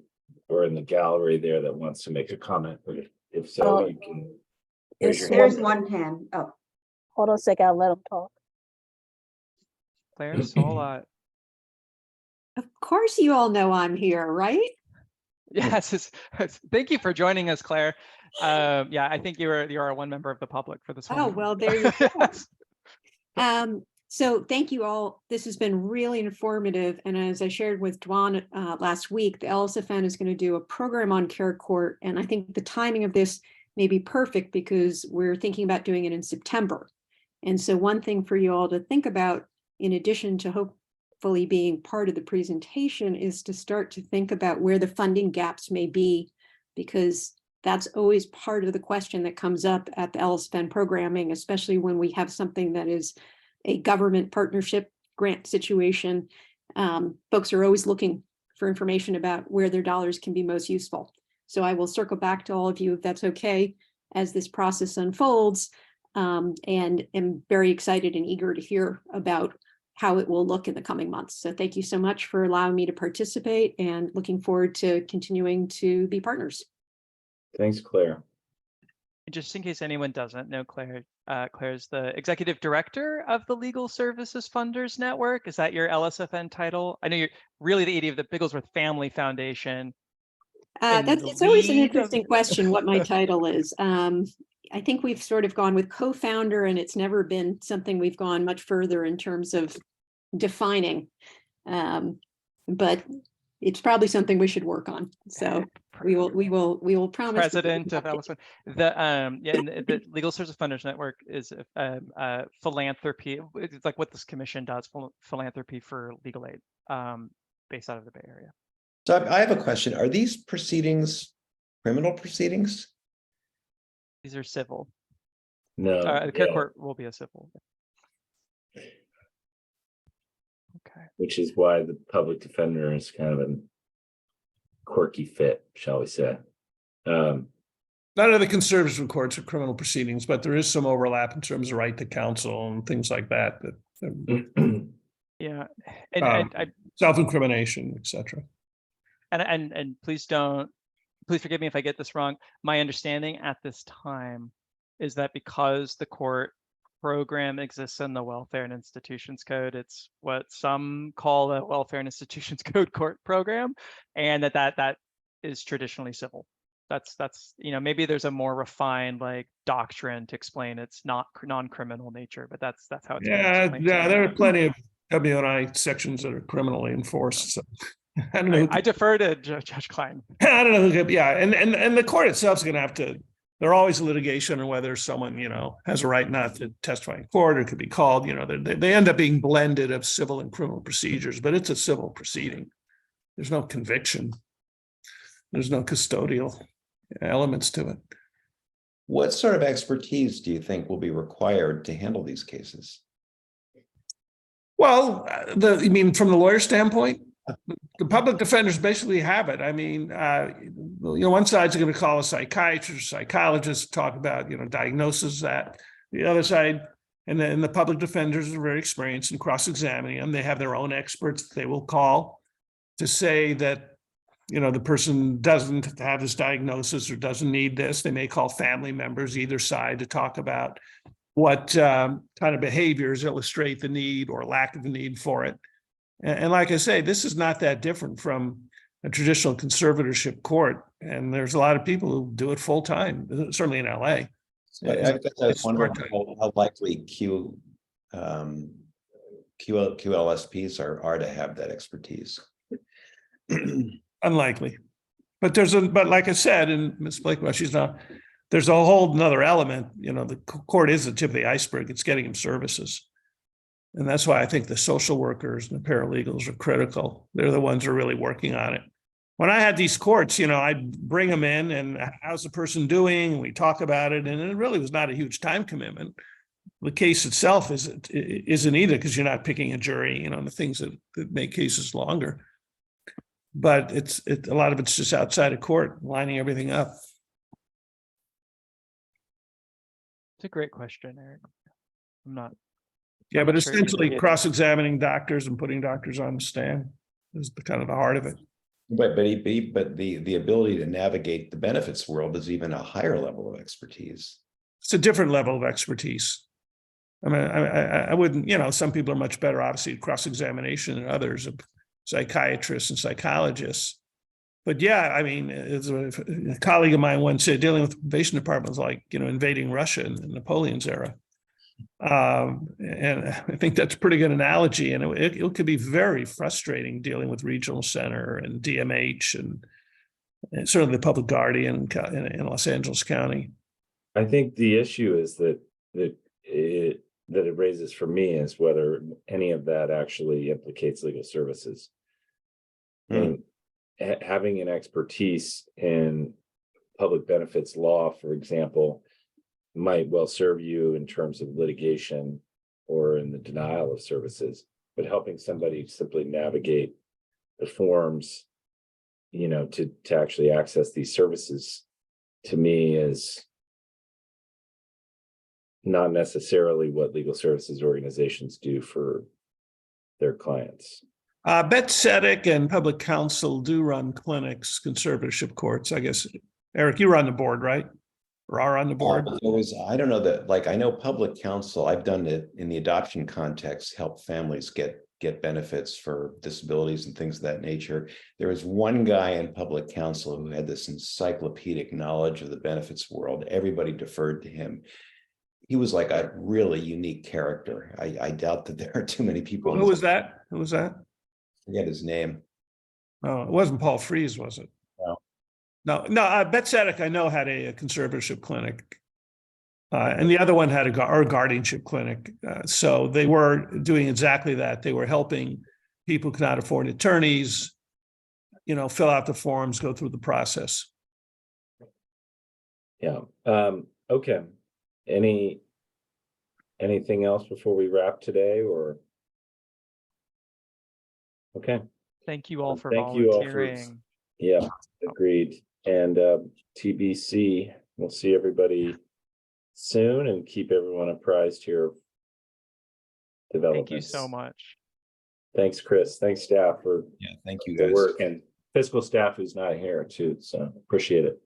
or in the gallery there that wants to make a comment, but if so, you can raise your There's hand. one hand. Oh, Hold on a second, I'll let him talk. Claire Solot. Of course, you all know I'm here, right? Yes, thank you for joining us, Claire. Yeah, I think you are one member of the public for this one. Oh, well, there you go. So thank you all. This has been really informative. And as I shared with Dwan last week, the LSFN is going to do a program on care court. And I think the timing of this may be perfect because we're thinking about doing it in September. And so one thing for you all to think about, in addition to hopefully being part of the presentation, is to start to think about where the funding gaps may be, because that's always part of the question that comes up at the LSFN programming, especially when we have something that is a government partnership grant situation. Folks are always looking for information about where their dollars can be most useful. So I will circle back to all of you if that's okay as this process unfolds, and am very excited and eager to hear about how it will look in the coming months. So thank you so much for allowing me to participate, and looking forward to continuing to be partners. Thanks, Claire. Just in case anyone doesn't know Claire, Claire's the executive director of the Legal Services Funders Network. Is that your LSFN title? I know you're really the ED of the Bigglesworth Family Foundation. It's always an interesting question what my title is. I think we've sort of gone with co-founder, and it's never been something we've gone much further in terms of defining. But it's probably something we should work on. So we will promise. President of LSFN. The Legal Services Funders Network is philanthropy. It's like what this commission does, philanthropy for legal aid, based out of the Bay Area. So I have a question. Are these proceedings criminal proceedings? These are civil. No, The care court will be a civil. Okay. which is why the public defender is kind of a quirky fit, shall we say. None of the conservative courts are criminal proceedings, but there is some overlap in terms of right to counsel and things like that. Yeah, and Self-incrimination, etc. And please forgive me if I get this wrong. My understanding at this time is that because the court program exists in the Welfare and Institutions Code, it's what some call the Welfare and Institutions Code court program, and that is traditionally civil. That's maybe there's a more refined like doctrine to explain it's not non-criminal nature, but that's how it's there are plenty of W&I sections that are criminally enforced. So I don't know. I defer to Judge Klein. I don't know. Yeah, and the court itself is going to have to. There's always litigation on whether someone has a right not to testify in court or could be called. They end up being blended of civil and criminal procedures, but it's a civil proceeding. There's no conviction. There's no custodial elements to it. What sort of expertise do you think will be required to handle these cases? Well, you mean from the lawyer standpoint? The public defenders basically have it. I mean, one side's going to call a psychiatrist, psychologist, talk about, diagnosis that. The other side, and then the public defenders are very experienced in cross-examining them. They have their own experts they will call to say that, the person doesn't have this diagnosis or doesn't need this. They may call family members, either side, to talk about what kind of behaviors illustrate the need or lack of the need for it. And like I say, this is not that different from a traditional conservatorship court. And there's a lot of people who do it full time, certainly in LA. I was wondering how likely QLSPs are to have that expertise. Unlikely. But like I said, and Ms. Blakewell, there's a whole nother element. The court is the tip of the iceberg. It's getting them services. And that's why I think the social workers and the paralegals are critical. They're the ones who are really working on it. When I had these courts, I'd bring them in and how's the person doing? We talk about it. And it really was not a huge time commitment. The case itself isn't either, because you're not picking a jury, the things that make cases longer. But a lot of it's just outside of court, lining everything up. It's a great question, Eric. I'm not. Yeah, I'm but not sure you essentially get- cross-examining doctors and putting doctors on the stand is the kind of the heart of it. But the ability to navigate the benefits world is even a higher level of expertise. It's a different level of expertise. I mean, I wouldn't, you know, some people are much better, obviously, at cross-examination than others, of psychiatrists and psychologists. But yeah, I mean, as a colleague of mine once said, dealing with the probation department is like, you know, invading Russia in Napoleon's era. And I think that's a pretty good analogy. And it could be very frustrating dealing with regional center and DMH and certainly the public guardian in Los Angeles County. I think the issue is that it raises for me is whether any of that actually implicates legal services. And having an expertise in public benefits law, for example, might well serve you in terms of litigation or in the denial of services, but helping somebody simply navigate the forms, you know, to actually access these services, to me is not necessarily what legal services organizations do for their clients. Bet Sedek and public counsel do run clinics, conservatorship courts. I guess, Eric, you're on the board, right? Or are on the board? I don't know that, like, I know public counsel, I've done it in the adoption context, help families get benefits for disabilities and things of that nature. There was one guy in public counsel who had this encyclopedic knowledge of the benefits world. Everybody deferred to him. He was like a really unique character. I doubt that there are too many people. Who was that? Who was that? Forget his name. Oh, it wasn't Paul Frees, was it? No. No. Bet Sedek, I know, had a conservatorship clinic. And the other one had a guardianship clinic. So they were doing exactly that. They were helping people who cannot afford attorneys, you know, fill out the forms, go through the process. Yeah. Okay. Anything else before we wrap today, or? Okay. Thank you all for Thank you all for- volunteering. Yeah, agreed. And TBC, we'll see everybody soon and keep everyone apprised here of developments. Thank you so much. Thanks, Chris. Thanks, staff, for Thank you the guys. work, and fiscal staff who's not here too. So appreciate it.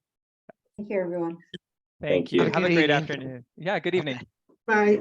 Thank you, everyone. Thank you. Have a Have a good great evening. afternoon. Yeah, good evening. Bye.